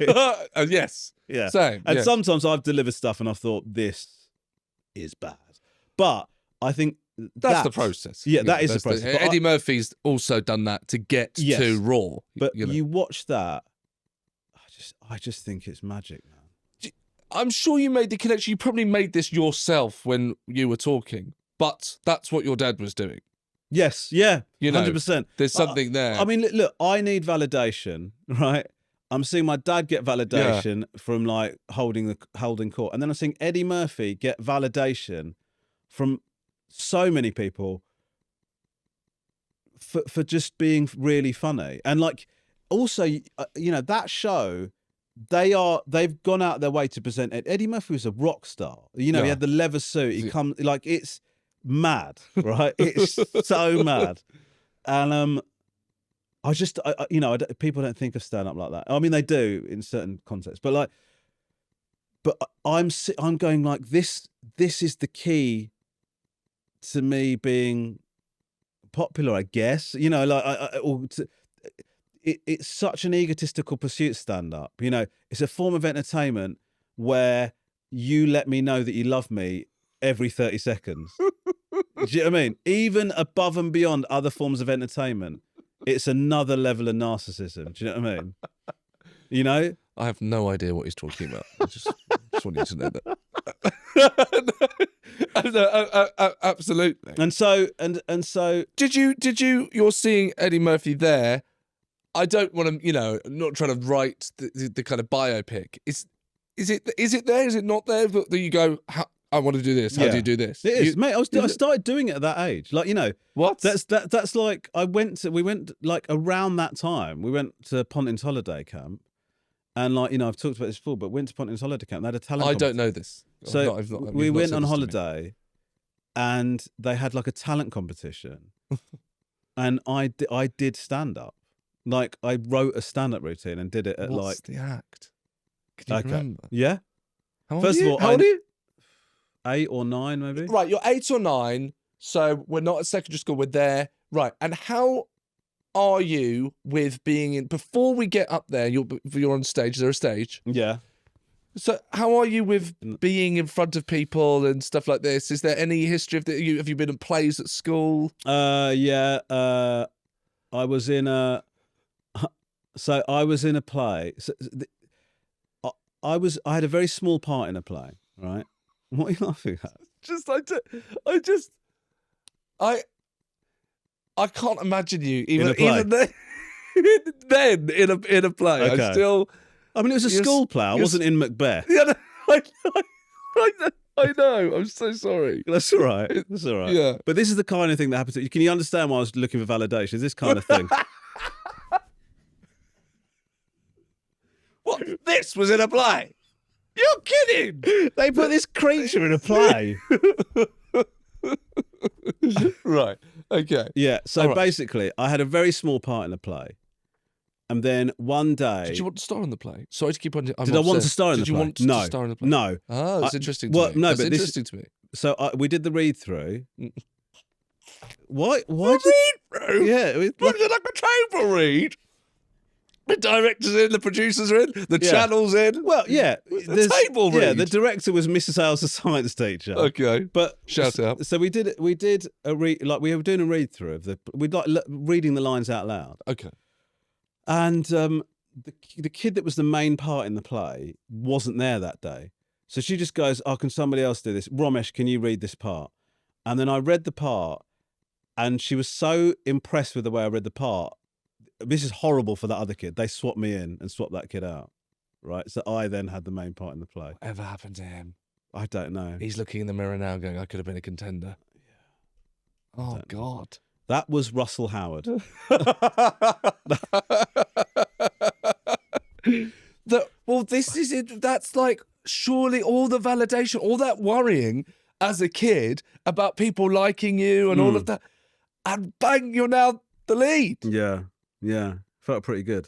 Yes. Yeah. Same. And sometimes I've delivered stuff and I've thought, this is bad. But I think that's the process. Yeah, that is the process. Eddie Murphy's also done that to get to Raw. But you watch that, I just think it's magic, man. I'm sure you made the connection. You probably made this yourself when you were talking, but that's what your dad was doing. Yes, yeah, you know, 100%. There's something there. I mean, look, I need validation, right? I'm seeing my dad get validation from like holding court, and then I'm seeing Eddie Murphy get validation from so many people for just being really funny. And like, also, you know, that show, they've gone out their way to present it. Eddie Murphy was a rock star. You know, he had the leather suit. He comes like, it's mad, right? It's so mad. And you know, people don't think of stand up like that. I mean, they do in certain contexts, but like, I'm going like, this is the key to me being popular, I guess. You know, like it's such an egotistical pursuit, stand up. You know, it's a form of entertainment where you let me know that you love me every 30 seconds. Do you know what I mean? Even above and beyond other forms of entertainment, it's another level of narcissism. Do you know what I mean? You know? I have no idea what he's talking about. I just want you to know that. Absolutely. And so you're seeing Eddie Murphy there. I don't want to, you know, not trying to write the kind of biopic. Is it there? Is it not there? That you go, I want to do this. How do you do this? It is, mate. I started doing it at that age. Like, you know, what? That's like, we went like around that time. We went to Pontin's holiday camp, and like, you know, I've talked about this before, but went to Pontin's holiday camp. They had a talent. I don't know this. So we went on holiday, and they had like a talent competition, and I did stand up. Like, I wrote a stand up routine and did it at What's the act? Can you remember? Yeah. First of all, how old are you? 8 or 9, maybe. Right, you're 8 or 9, so we're not at secondary school, we're there. Right, and how are you with being in, before we get up there, you're on stage, is there a stage? Yeah. So how are you with being in front of people and stuff like this? Is there any history of have you been in plays at school? Yeah, I was in a play. I had a very small part in a play, right? What are you laughing at? I can't imagine you even then in a play. Okay. I mean, it was a school play. I wasn't in Macbeth. Yeah, I know. I'm so sorry. That's all right. That's all right. Yeah. But this is the kind of thing that happens. Can you understand why I was looking for validation? This kind of thing. What? This was in a play? You're kidding. They put this creature in a play. Right. Okay. Yeah. So All right. basically, I had a very small part in the play. And then one day... Did you want to star in the play? Sorry to keep on... Did I want to star in the play? Did you want to star in the play? No. Oh, that's interesting to well, me. no, That's but interesting to me. So we did the read-through. Why Read through? Yeah. Look at like a table read. The director's in, the producers are in, the channel's in. Well, yeah. The table read. Yeah, the director was Mrs. Hales, the science teacher. Okay. But shout out. So we did a read, like we were doing a read-through of we'd like reading the lines out loud. Okay. And the kid that was the main part in the play wasn't there that day. So she just goes, "Oh, can somebody else do this? Romesh, can you read this part?" And then I read the part, and she was so impressed with the way I read the part. This is horrible for that other kid. They swapped me in and swapped that kid out, right? So I then had the main part in the play. Whatever happened to him? I don't know. He's looking in the mirror now going, I could have been a contender. Yeah. Oh, God. That was Russell Howard. Well, this is it. That's like surely all the validation, all that worrying as a kid about people liking you and all of that. And bang, you're now the lead. Yeah. Yeah. Felt pretty good.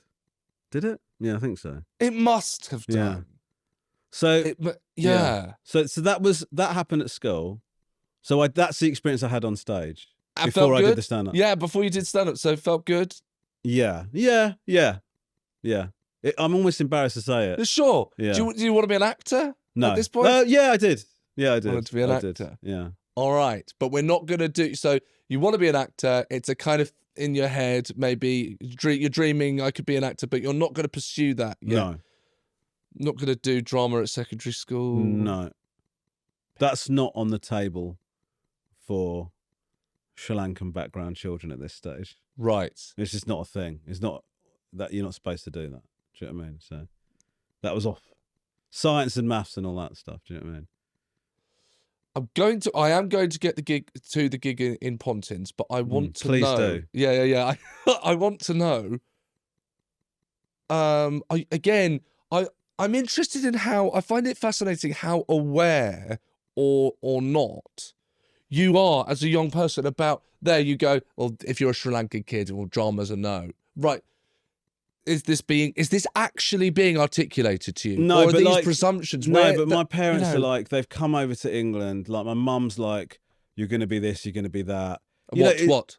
Did it? Yeah, I think so. It must have done. Yeah. So yeah. So that happened at school. So that's the experience I had on stage And before felt I good? did the stand-up. Yeah, before you did stand-up. So it felt good? Yeah. I'm almost embarrassed to say it. Sure. Yeah. Do you want to be an actor No. at this point? Yeah, I did. Yeah, I did. Wanted to be an I actor. did. Yeah. All right. But we're not going to do... So you want to be an actor. It's a kind of in your head, maybe you're dreaming I could be an actor, but you're not going to pursue that yet. No. Not going to do drama at secondary school. No. That's not on the table for Sri Lankan background children at this stage. Right. It's just not a thing. It's not that you're not supposed to do that. Do you know what I mean? So that was off. Science and maths and all that stuff. Do you know what I mean? I am going to get the gig in Pontins, but I want to please know. do. Yeah. I want to know. I'm interested in how I find it fascinating how aware or not you are as a young person about. There you go. Well, if you're a Sri Lankan kid, well, drama's a no. Right. Is this actually being articulated to you? No, or are but these presumptions? No, but my parents are like, they've come over to England. Like my mum's like, you're going to be this, you're going to be that. What?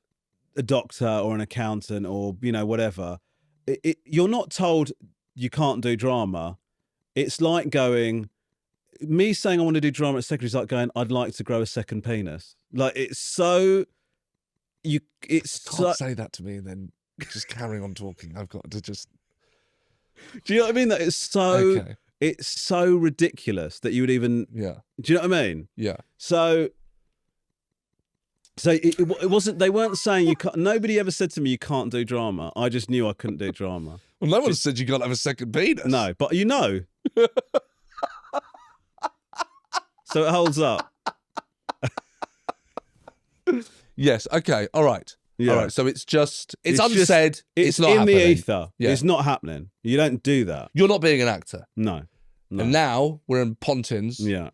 A doctor or an accountant or, whatever. You're not told you can't do drama. It's like going, me saying I want to do drama at secondary is like going, I'd like to grow a second penis. Like it's so, Can't say that to me and then just carrying on talking. I've got to just. Do you know what I mean? That it's so ridiculous that you would even. Yeah. Do you know what I mean? Yeah. So it wasn't. They weren't saying you can't. Nobody ever said to me you can't do drama. I just knew I couldn't do drama. Well, no one said you can't have a second penis. No, but so it holds up. Yes. Okay. All right. Yeah. All right. So it's unsaid. It's not in happening. the ether. Yeah. It's not happening. You don't do that. You're not being an actor. No. And now we're in Pontins. Yeah.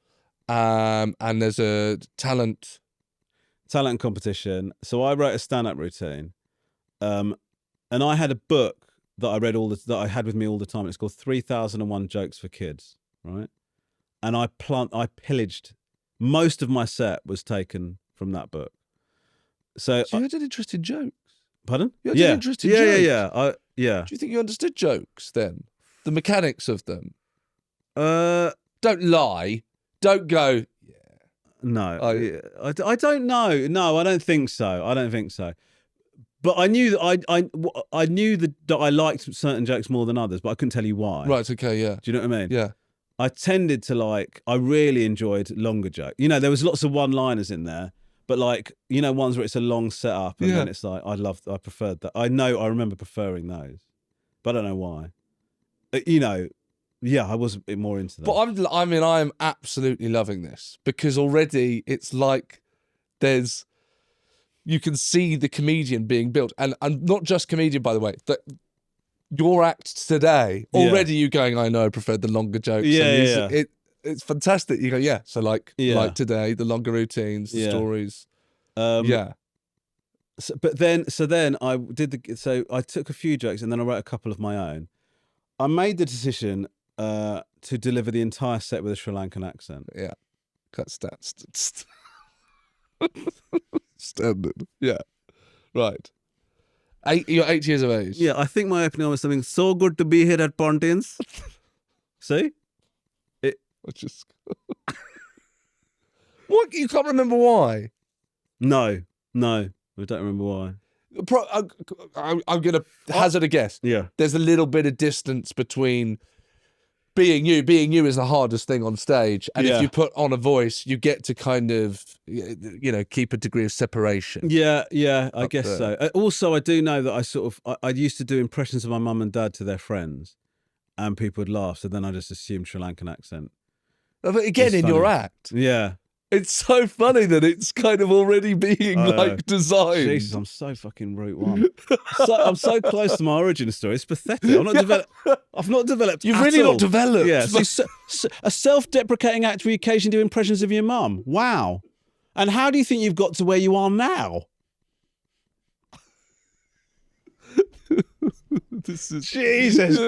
And there's a talent competition. So I wrote a stand-up routine, and I had a book that I read that I had with me all the time. It's called 3001 Jokes for Kids, right? And I pillaged. Most of my set was taken from that book. So you had an interest in jokes. Pardon? You had an interest in jokes. Yeah. Do you think you understood jokes then? The mechanics of them. Don't lie. Don't go. No, I don't know. No, I don't think so. But I knew that I knew that I liked certain jokes more than others, but I couldn't tell you why. Right. Okay. Yeah. Do you know what I mean? Yeah. I tended to I really enjoyed longer jokes. There was lots of one-liners in there, but ones where it's a long setup and then it's like, I preferred that. I remember preferring those, but I don't know why. I was more into that. But I am absolutely loving this because already it's like you can see the comedian being built, and not just comedian, by the way. your act today, Yeah. already you going, I know, I preferred the longer jokes. Yeah, and yeah. It's fantastic. You go, yeah. So like today, the longer routines, the Yeah. stories. Yeah. But then I I took a few jokes and then I wrote a couple of my own. I made the decision to deliver the entire set with a Sri Lankan accent. Yeah. That's standard. Yeah. Right. You're 8 years of age. Yeah, I think my opening was something so good to be here at Pontins. See? I just what? You can't remember why? No, I don't remember why. I'm going to hazard a guess. Yeah. There's a little bit of distance between being you. Being you is the hardest thing on stage. And if you put on a voice, you get to kind of, keep a degree of separation. Yeah, I guess so. Also, I do know that I used to do impressions of my mum and dad to their friends and people would laugh. So then I just assumed Sri Lankan accent. But again, in your act. Yeah. It's so funny that it's kind of already being designed. Jesus, I'm so fucking route one. I'm so close to my origin story. It's pathetic. I've not developed. You've really all. not developed. Yeah. A self-deprecating act where you occasionally do impressions of your mum. Wow. And how do you think you've got to where you are now? Jesus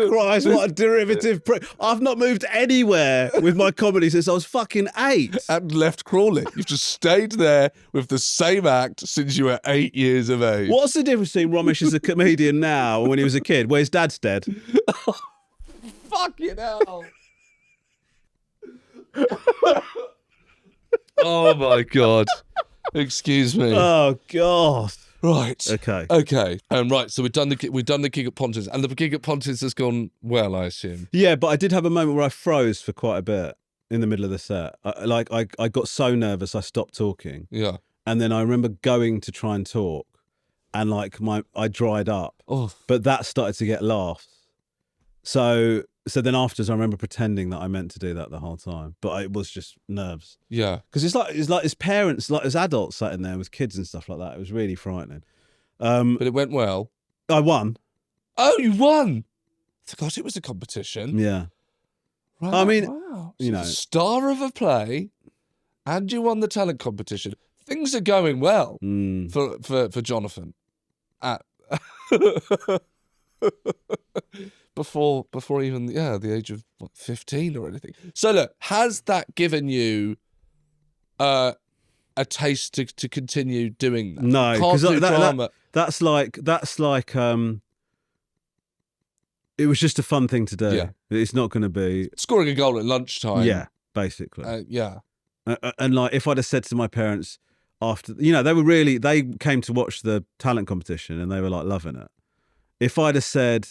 Christ, what a derivative. I've not moved anywhere with my comedy since I was fucking 8. And left Crawley. You've just stayed there with the same act since you were 8 years of age. What's the difference between Romesh as a comedian now and when he was a kid, where his dad's dead? Fucking hell. Oh my God. Excuse me. Oh God. Right. Okay. Right. So we've done the gig at Pontins, and the gig at Pontins has gone well, I assume. Yeah, but I did have a moment where I froze for quite a bit in the middle of the set. I got so nervous I stopped talking. Yeah. And then I remember going to try and talk, and I dried up. Oh. But that started to get laughs. So then afterwards, I remember pretending that I meant to do that the whole time, but it was just nerves. Yeah, because it's like his parents, like as adults, sat in there with kids and stuff like that. It was really frightening. But it went well. I won. Oh, you won! I forgot it was a competition. Yeah. Right. I mean, wow. you know, star of a play, and you won the talent competition. Things are going well for Jonathan. Before even the age of 15 or anything. So look, has that given you a taste to continue doing that? No, because drama. That's like it was just a fun thing to do. Yeah. It's not going to be Scoring a goal at lunchtime. Yeah, basically. Yeah. And like if I'd have said to my parents after, they came to watch the talent competition and they were like loving it. If I'd have said,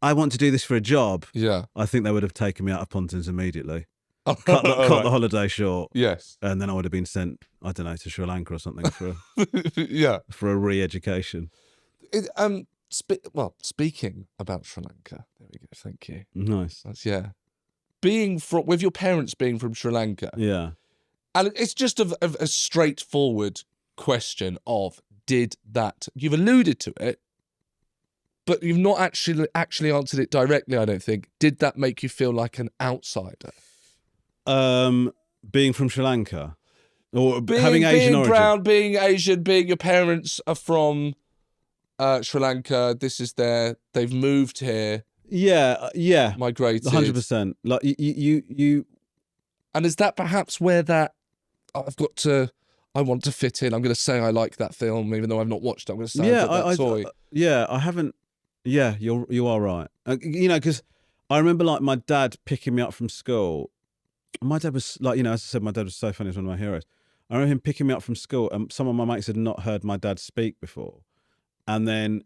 I want to do this for a job, I think they would have taken me out of Pontins immediately. Cut the holiday short. Yes. And then I would have been sent, I don't know, to Sri Lanka or something for for a re-education. Speaking about Sri Lanka, there we go. Thank you. Nice. Being with your parents being from Sri Lanka. Yeah. And it's just a straightforward question of, you've alluded to it, but you've not actually answered it directly, I don't think. Did that make you feel like an outsider? Being from Sri Lanka? Or having Asian origin? Being brown, being Asian, being your parents are from Sri Lanka, they've moved here. Yeah. Migrated. 100%. Like you. And is that perhaps where I want to fit in. I'm going to say I like that film, even though I've not watched it. I'm going to say I got that toy. I haven't. Yeah, you are right. Because I remember like my dad picking me up from school. My dad was like, as I said, my dad was so funny. He was one of my heroes. I remember him picking me up from school, and some of my mates had not heard my dad speak before. And then,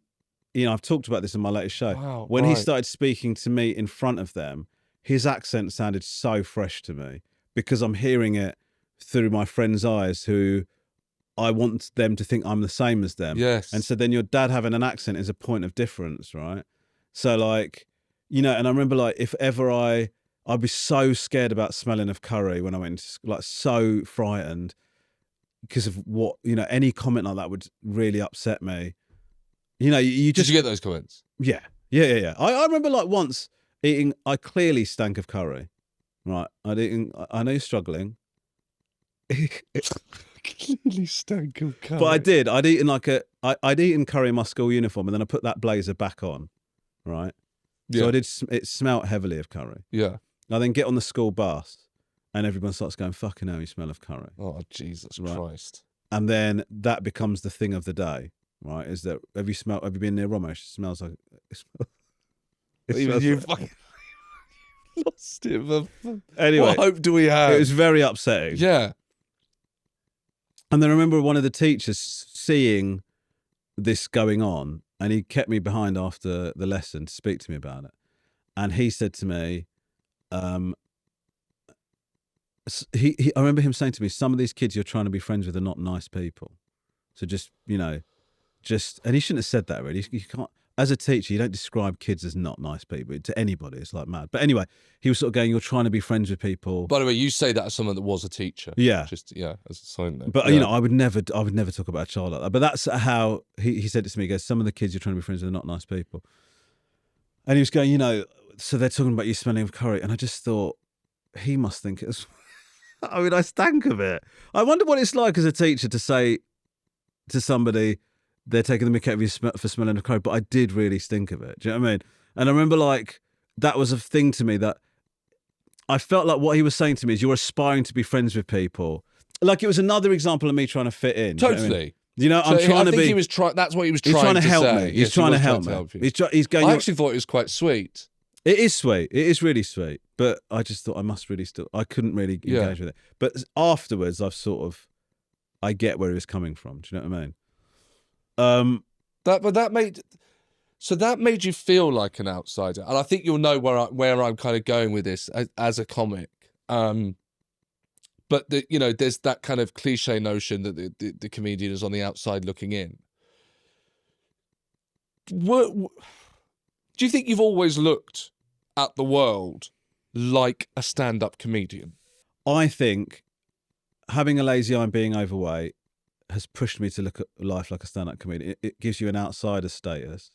I've talked about this in my latest show. Wow, when he started speaking to me in front of them, his accent sounded so fresh to me because I'm hearing it through my friends' eyes who I want them to think I'm the same as them. Yes. And so then your dad having an accent is a point of difference, right? So like, and I remember like if ever I'd be so scared about smelling of curry when I went into, like so frightened because of what, any comment like that would really upset me. You just... Did you get those comments? Yeah. Yeah. I remember like once eating. I clearly stank of curry. Right. I know you're struggling. Clearly stank of curry. But I did. I'd eaten curry in my school uniform, and then I put that blazer back on, right? So I did. It smelt heavily of curry. Yeah. I then get on the school bus, and everyone starts going, "Fucking hell, you smell of curry!" Oh, Jesus Right. Christ! And then that becomes the thing of the day, right? Is that have you been near Romesh? It smells like. Even you fucking lost it. Anyway, what hope do we have? It was very upsetting. Yeah. And then I remember one of the teachers seeing this going on, and he kept me behind after the lesson to speak to me about it. And he said to me, I remember him saying to me, some of these kids you're trying to be friends with are not nice people. So just, and he shouldn't have said that really. You can't, as a teacher, you don't describe kids as not nice people to anybody. It's like mad. But anyway, he was sort of going, you're trying to be friends with people. By the way, you say that as someone that was a teacher. Yeah. Just, as a sign note. But, I would never talk about a child like that. But that's how he said it to me. He goes, some of the kids you're trying to be friends with are not nice people. And he was going, so they're talking about you smelling of curry. And I just thought, he must think it's... I mean, I stank of it. I wonder what it's like as a teacher to say to somebody, they're taking the mick out of you for smelling of curry, but I did really stink of it. Do you know what I mean? And I remember that was a thing to me that I felt like what he was saying to me is you're aspiring to be friends with people. Like it was another example of me trying to fit in. Totally. I'm trying to be... he was that's what he was trying to He's trying to help say. me. He's trying to help me. He's going... I actually thought it was quite sweet. It is sweet. It is really sweet. But I just thought I couldn't really engage with it. But afterwards, I get where he was coming from. Do you know what I mean? That made you feel like an outsider, and I think you'll know where I'm kind of going with this as a comic. But there's that kind of cliche notion that the comedian is on the outside looking in. Do you think you've always looked at the world like a stand-up comedian? I think having a lazy eye and being overweight has pushed me to look at life like a stand-up comedian. It gives you an outsider status.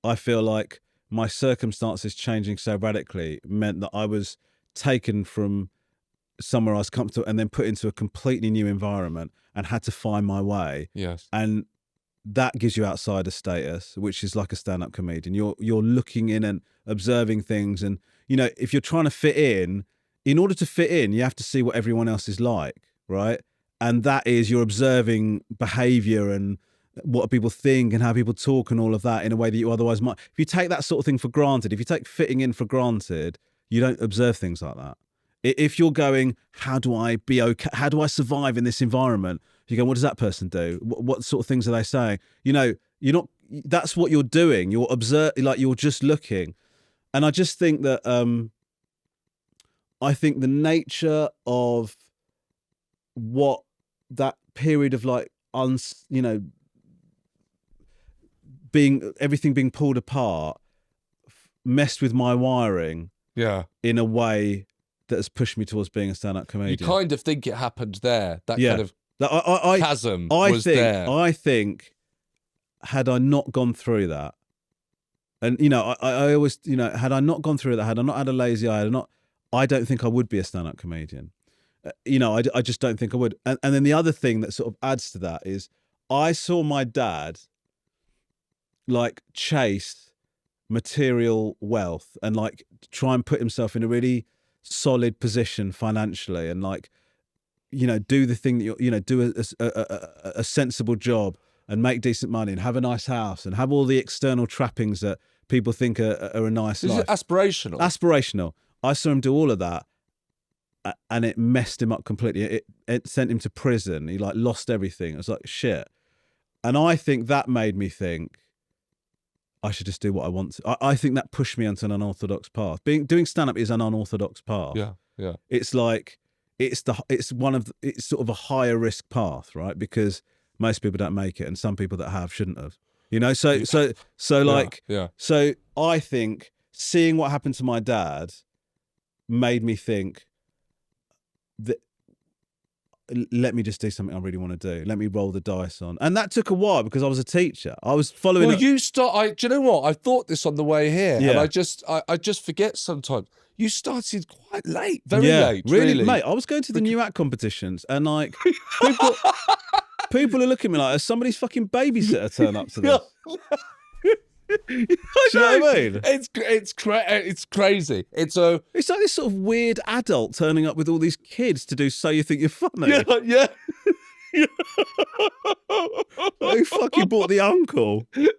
I feel like my circumstances changing so radically meant that I was taken from somewhere I was comfortable and then put into a completely new environment and had to find my way. Yes. And that gives you outsider status, which is like a stand-up comedian. You're looking in and observing things. And, if you're trying to fit in order to fit in, you have to see what everyone else is like, right? And that is you're observing behavior and what people think and how people talk and all of that in a way that you otherwise might. If you take that sort of thing for granted, if you take fitting in for granted, you don't observe things like that. If you're going, how do I be okay? How do I survive in this environment? You go, what does that person do? What sort of things are they saying? You're not, that's what you're doing. You're you're just looking. And I just think that, I think the nature of what that period of everything being pulled apart messed with my wiring in a way that has pushed me towards being a stand-up comedian. You kind of think it happened there. That kind of chasm was there. I think had I not gone through that, and I always, had I not gone through that, had I not had a lazy eye, I don't think I would be a stand-up comedian. I just don't think I would. And then the other thing that sort of adds to that is I saw my dad chase material wealth and try and put himself in a really solid position financially and do the thing that do a sensible job and make decent money and have a nice house and have all the external trappings that people think are a nice life. Is it aspirational? Aspirational. I saw him do all of that and it messed him up completely. It sent him to prison. He lost everything. It was like shit. And I think that made me think I should just do what I want to. I think that pushed me onto an unorthodox path. Doing stand-up is an unorthodox path. Yeah. It's sort of a higher risk path, right? Because most people don't make it, and some people that have shouldn't have. So I think seeing what happened to my dad made me think that let me just do something I really want to do. Let me roll the dice on. And that took a while because I was a teacher. I was following. Well, do you know what? I thought this on the way here, Yeah. and I just forget sometimes. You started quite late, very yeah, late, really, mate. I was going to the new act competitions, and like people are looking at me like, has somebody's fucking babysitter turn up to this? Do you know what I mean? It's crazy. It's like this sort of weird adult turning up with all these kids to do So You Think You're Funny. yeah. Who fucking bought the uncle? But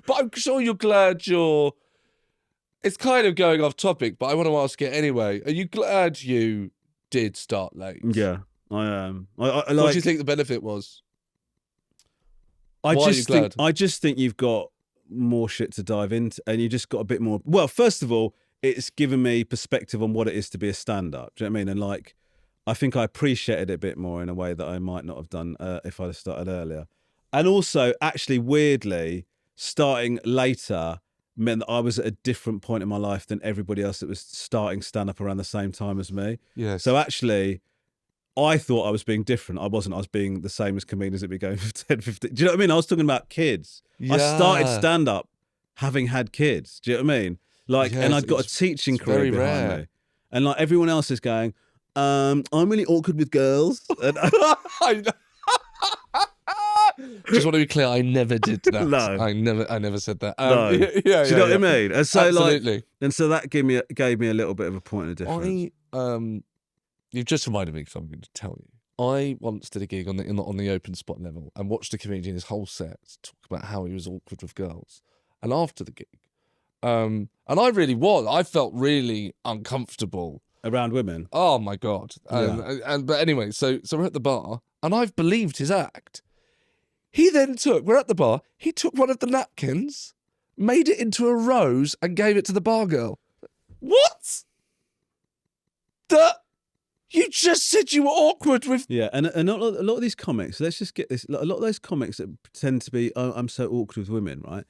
I'm sure you're glad you're. It's kind of going off topic, but I want to ask it anyway. Are you glad you did start late? Yeah, I am. What do you think the benefit was? I just think you've got more shit to dive into, and you just got a bit more. Well, first of all, it's given me perspective on what it is to be a stand-up. Do you know what I mean? And like, I think I appreciated it a bit more in a way that I might not have done if I'd have started earlier. And also, actually, weirdly, starting later meant that I was at a different point in my life than everybody else that was starting stand-up around the same time as me. Yes. So actually, I thought I was being different. I wasn't. I was being the same as comedians that be going for 10, 15. Do you know what I mean? I was talking about kids. Yeah. I started stand-up having had kids. Do you know what I mean? Like, Yes, and I'd got a teaching career behind rare. me. And like everyone else is going, I'm really awkward with girls. And I know. Just want to be clear, I never did that. No. I never said that. No. Yeah, Do you know what I mean? And so absolutely. and so that gave me a little bit of a point of difference. You've just reminded me because I'm going to tell you. I once did a gig on the open spot level and watched a comedian his whole set talk about how he was awkward with girls. And after the gig, and I really was. I felt really uncomfortable Around women. Oh my god! But anyway, so we're at the bar, and I've believed his act. We're at the bar. He took one of the napkins, made it into a rose, and gave it to the bar girl. What? You just said you were awkward with. Yeah, and a lot of these comics. Let's just get this. A lot of those comics that pretend to be, oh, I'm so awkward with women, right?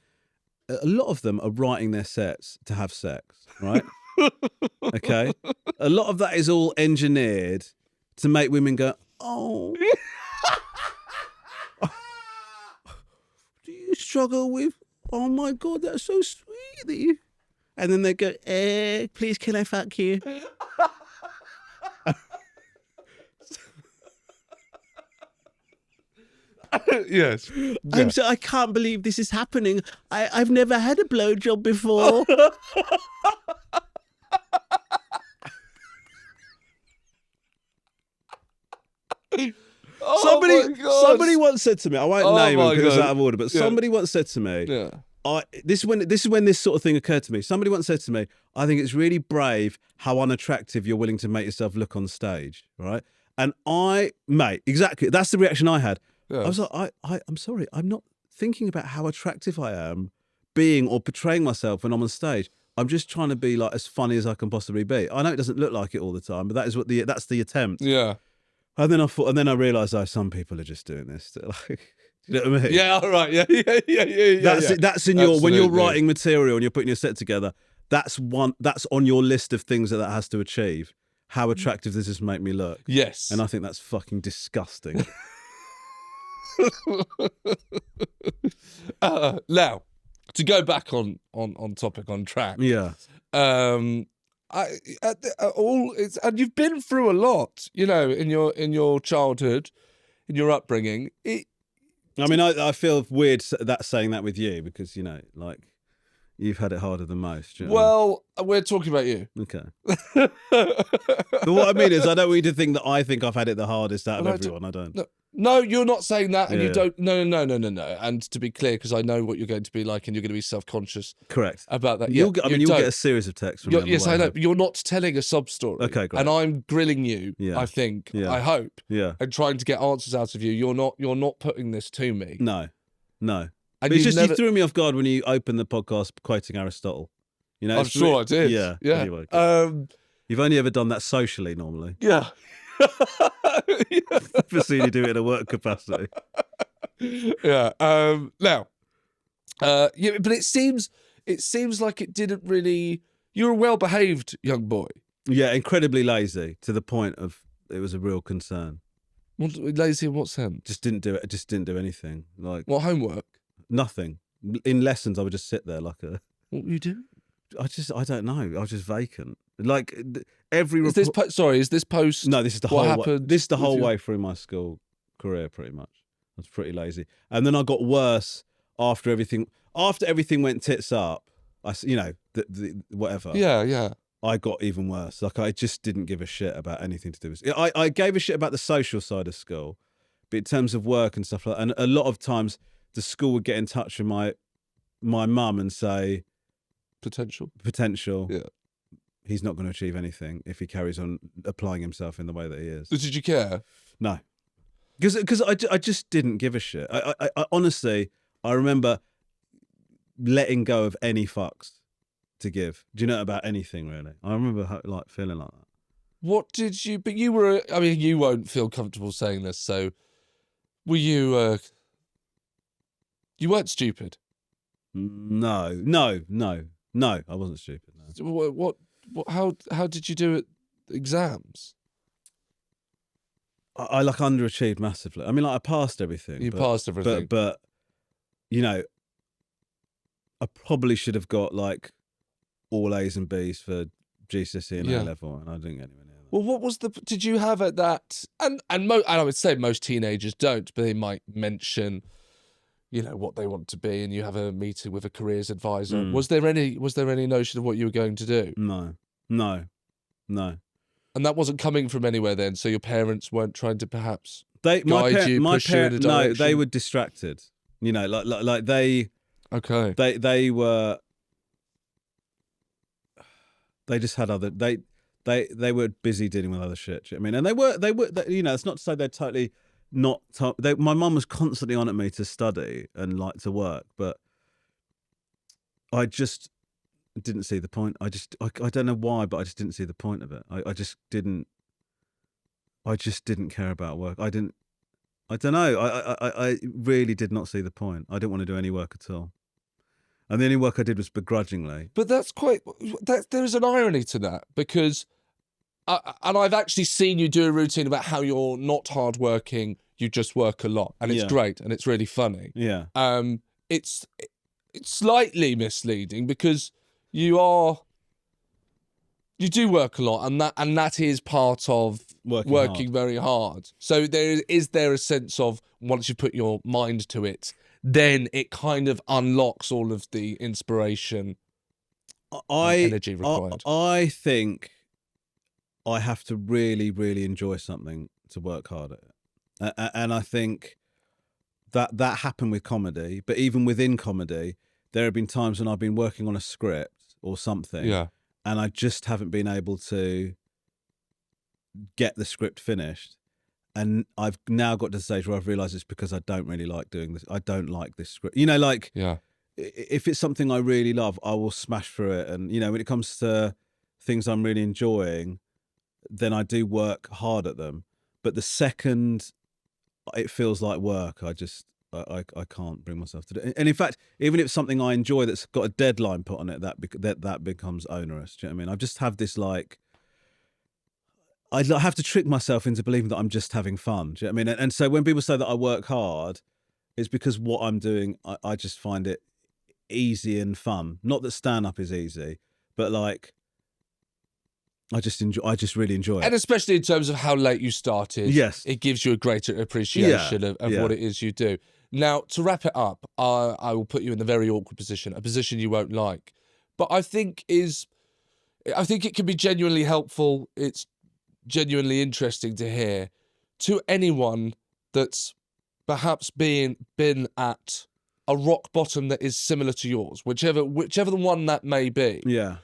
A lot of them are writing their sets to have sex, right? Okay, a lot of that is all engineered to make women go, oh. Do you struggle with? Oh my god, that's so sweet that you. And then they go, please, can I fuck you? Yes. Yeah. I can't believe this is happening. I've never had a blowjob before. Somebody once said to me, I won't name him because it's out of order, but somebody once said to me, this is when this sort of thing occurred to me. Somebody once said to me, I think it's really brave how unattractive you're willing to make yourself look on stage, right? And exactly, that's the reaction I had. Yes. I was like, I'm sorry, I'm not thinking about how attractive I am being or portraying myself when I'm on stage. I'm just trying to be like as funny as I can possibly be. I know it doesn't look like it all the time, but that's the attempt. Yeah. And then I realised, some people are just doing this. Like, you know what I mean? Yeah, all right. Yeah. That's in your when you're writing material and you're putting your set together. That's on your list of things that has to achieve. How attractive does this make me look? Yes. And I think that's fucking disgusting. Now, to go back on topic, on track. Yeah. And you've been through a lot, you know, in your childhood, in your upbringing. I feel weird saying that with you because, you know, like, you've had it harder than most. You know well, we're talking about you. Okay. But what I mean is, I don't want you to think that I think I've had it the hardest out of everyone. I don't. No, you're not saying that, and you don't. No. And to be clear, because I know what you're going to be like, and you're going to be self-conscious. Correct. About that. You'll get a series of texts. Yes, I know. But you're not telling a sub story. Okay, great. And I'm grilling you. Yeah. I think. Yeah. I hope. Yeah. And trying to get answers out of you. You're not putting this to me. No. And it's just you threw me off guard when you opened the podcast quoting Aristotle. You know, I'm sure I did. Yeah. Anyway, you've only ever done that socially normally. Yeah. I've never seen you do it in a work capacity. Yeah. Now, but it seems like it didn't really. You're a well-behaved young boy. Yeah, incredibly lazy to the point of it was a real concern. Lazy in what sense? Just didn't do it. Just didn't do anything. Like What, homework? nothing. In lessons, I would just sit there like a. What were you doing? I don't know. I was just vacant. Like every. Is this is this post? No, this is the what whole. happened This is the with whole your- way through my school career, pretty much. I was pretty lazy, and then I got worse after everything. After everything went tits up, the whatever. Yeah. I got even worse. Like I just didn't give a shit about anything to do with. I gave a shit about the social side of school, but in terms of work and stuff like that, and a lot of times the school would get in touch with my mum and say Potential. Yeah, he's not going to achieve anything if he carries on applying himself in the way that he is. Did you care? No, because I just didn't give a shit. I honestly, I remember letting go of any fucks to give. Do you know about anything really? I remember feeling like that. What did you? But you were. I mean, you won't feel comfortable saying this. So, were you? You weren't stupid. No, I wasn't stupid. No. What? How did you do at exams? I like underachieved massively. I mean, like I passed everything. You passed everything. But I probably should have got like all A's and B's for GCSE and A level, and I didn't get anywhere near that. Well, what was did you have at that? And I would say most teenagers don't, but they might mention, what they want to be, and you have a meeting with a careers advisor. Was there any notion of what you were going to do? No. And that wasn't coming from anywhere then. So your parents weren't trying to perhaps push you in a direction? No, they were distracted. Like they. Okay. They were. They just had other. They were busy dealing with other shit. Do you know what I mean? And they were. It's not to say they're totally not. My mum was constantly on at me to study and like to work, but I just didn't see the point. I don't know why, but I just didn't see the point of it. I just didn't care about work. I don't know. I really did not see the point. I didn't want to do any work at all. And the only work I did was begrudgingly. But there's an irony to that, because, and I've actually seen you do a routine about how you're not hardworking, you just work a lot, and it's great, and it's really funny. Yeah. It's slightly misleading because you do work a lot, and that is part of working very hard. So is there a sense of once you put your mind to it, then it kind of unlocks all of the inspiration and energy required? I think I have to really, really enjoy something to work hard at it. And I think that happened with comedy, but even within comedy, there have been times when I've been working on a script or something, and I just haven't been able to get the script finished. And I've now got to the stage where I've realised it's because I don't really like doing this. I don't like this script. If it's something I really love, I will smash through it. And, when it comes to things I'm really enjoying, then I do work hard at them. But the second it feels like work, I can't bring myself to do it. And in fact, even if it's something I enjoy that's got a deadline put on it, that becomes onerous. Do you know what I mean? I just have this I have to trick myself into believing that I'm just having fun. Do you know what I mean? And so when people say that I work hard, it's because what I'm doing, I just find it easy and fun. Not that stand-up is easy, but I just really enjoy it. And especially in terms of how late you started. Yes. It gives you a greater appreciation of what it is you do. Now, to wrap it up, I will put you in a very awkward position, a position you won't like. But I think it can be genuinely helpful. It's genuinely interesting to hear to anyone that's perhaps been at a rock bottom that is similar to yours, whichever the one that may be. Yeah.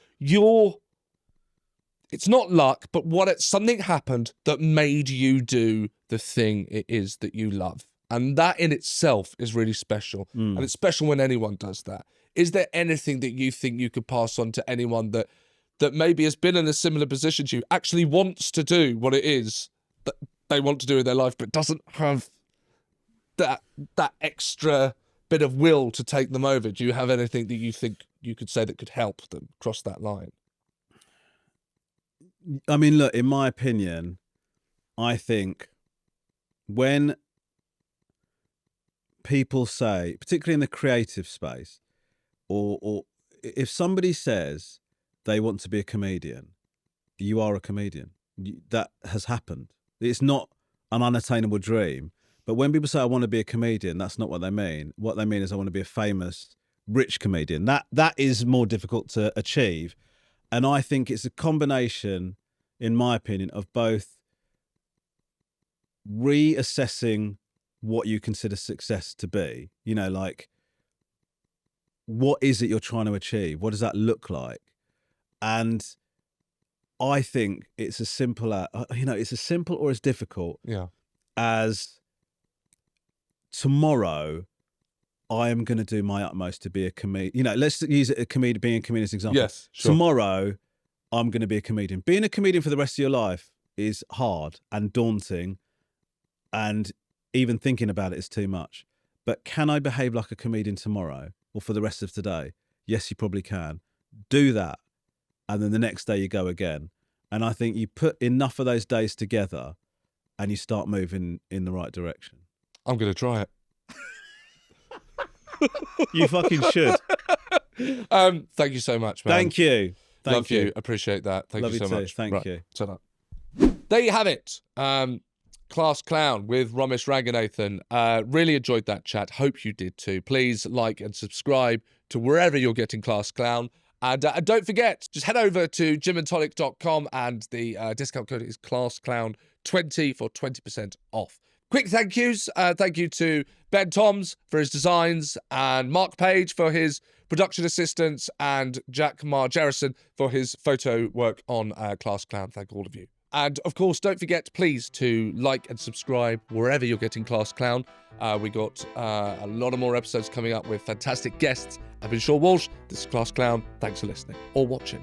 It's not luck, but something happened that made you do the thing it is that you love. And that in itself is really special. And it's special when anyone does that. Is there anything that you think you could pass on to anyone that maybe has been in a similar position to you, actually wants to do what it is that they want to do in their life, but doesn't have that extra bit of will to take them over? Do you have anything that you think you could say that could help them cross that line? I mean, look, in my opinion, I think when people say, particularly in the creative space, or if somebody says they want to be a comedian, you are a comedian. That has happened. It's not an unattainable dream. But when people say I want to be a comedian, that's not what they mean. What they mean is I want to be a famous, rich comedian. That is more difficult to achieve. And I think it's a combination, in my opinion, of both reassessing what you consider success to be. You know, like, what is it you're trying to achieve? What does that look like? And I think it's as simple as, it's as simple or as difficult as tomorrow I am going to do my utmost to be a comedian. You know, let's use being a comedian as an example. Yes, sure. Tomorrow I'm going to be a comedian. Being a comedian for the rest of your life is hard and daunting, and even thinking about it is too much. But can I behave like a comedian tomorrow or for the rest of today? Yes, you probably can. Do that. And then the next day you go again. And I think you put enough of those days together and you start moving in the right direction. I'm going to try it. You fucking should. Thank you so much, man. Thank you. Love you. Appreciate that. Thank Love you so you too. much. Thank you. Shut up. There you have it. Class Clown with Romesh Ranganathan. Really enjoyed that chat. Hope you did too. Please like and subscribe to wherever you're getting Class Clown. And don't forget, just head over to gymandtonic.com and the discount code is ClassClown20 for 20% off. Quick thank yous. Thank you to Ben Toms for his designs, and Marc Page for his production assistance, and Jack Margerison for his photo work on Class Clown. Thank all of you. And of course, don't forget, please, to like and subscribe wherever you're getting Class Clown. We got a lot of more episodes coming up with fantastic guests. I've been Seann Walsh. This is Class Clown. Thanks for listening or watching.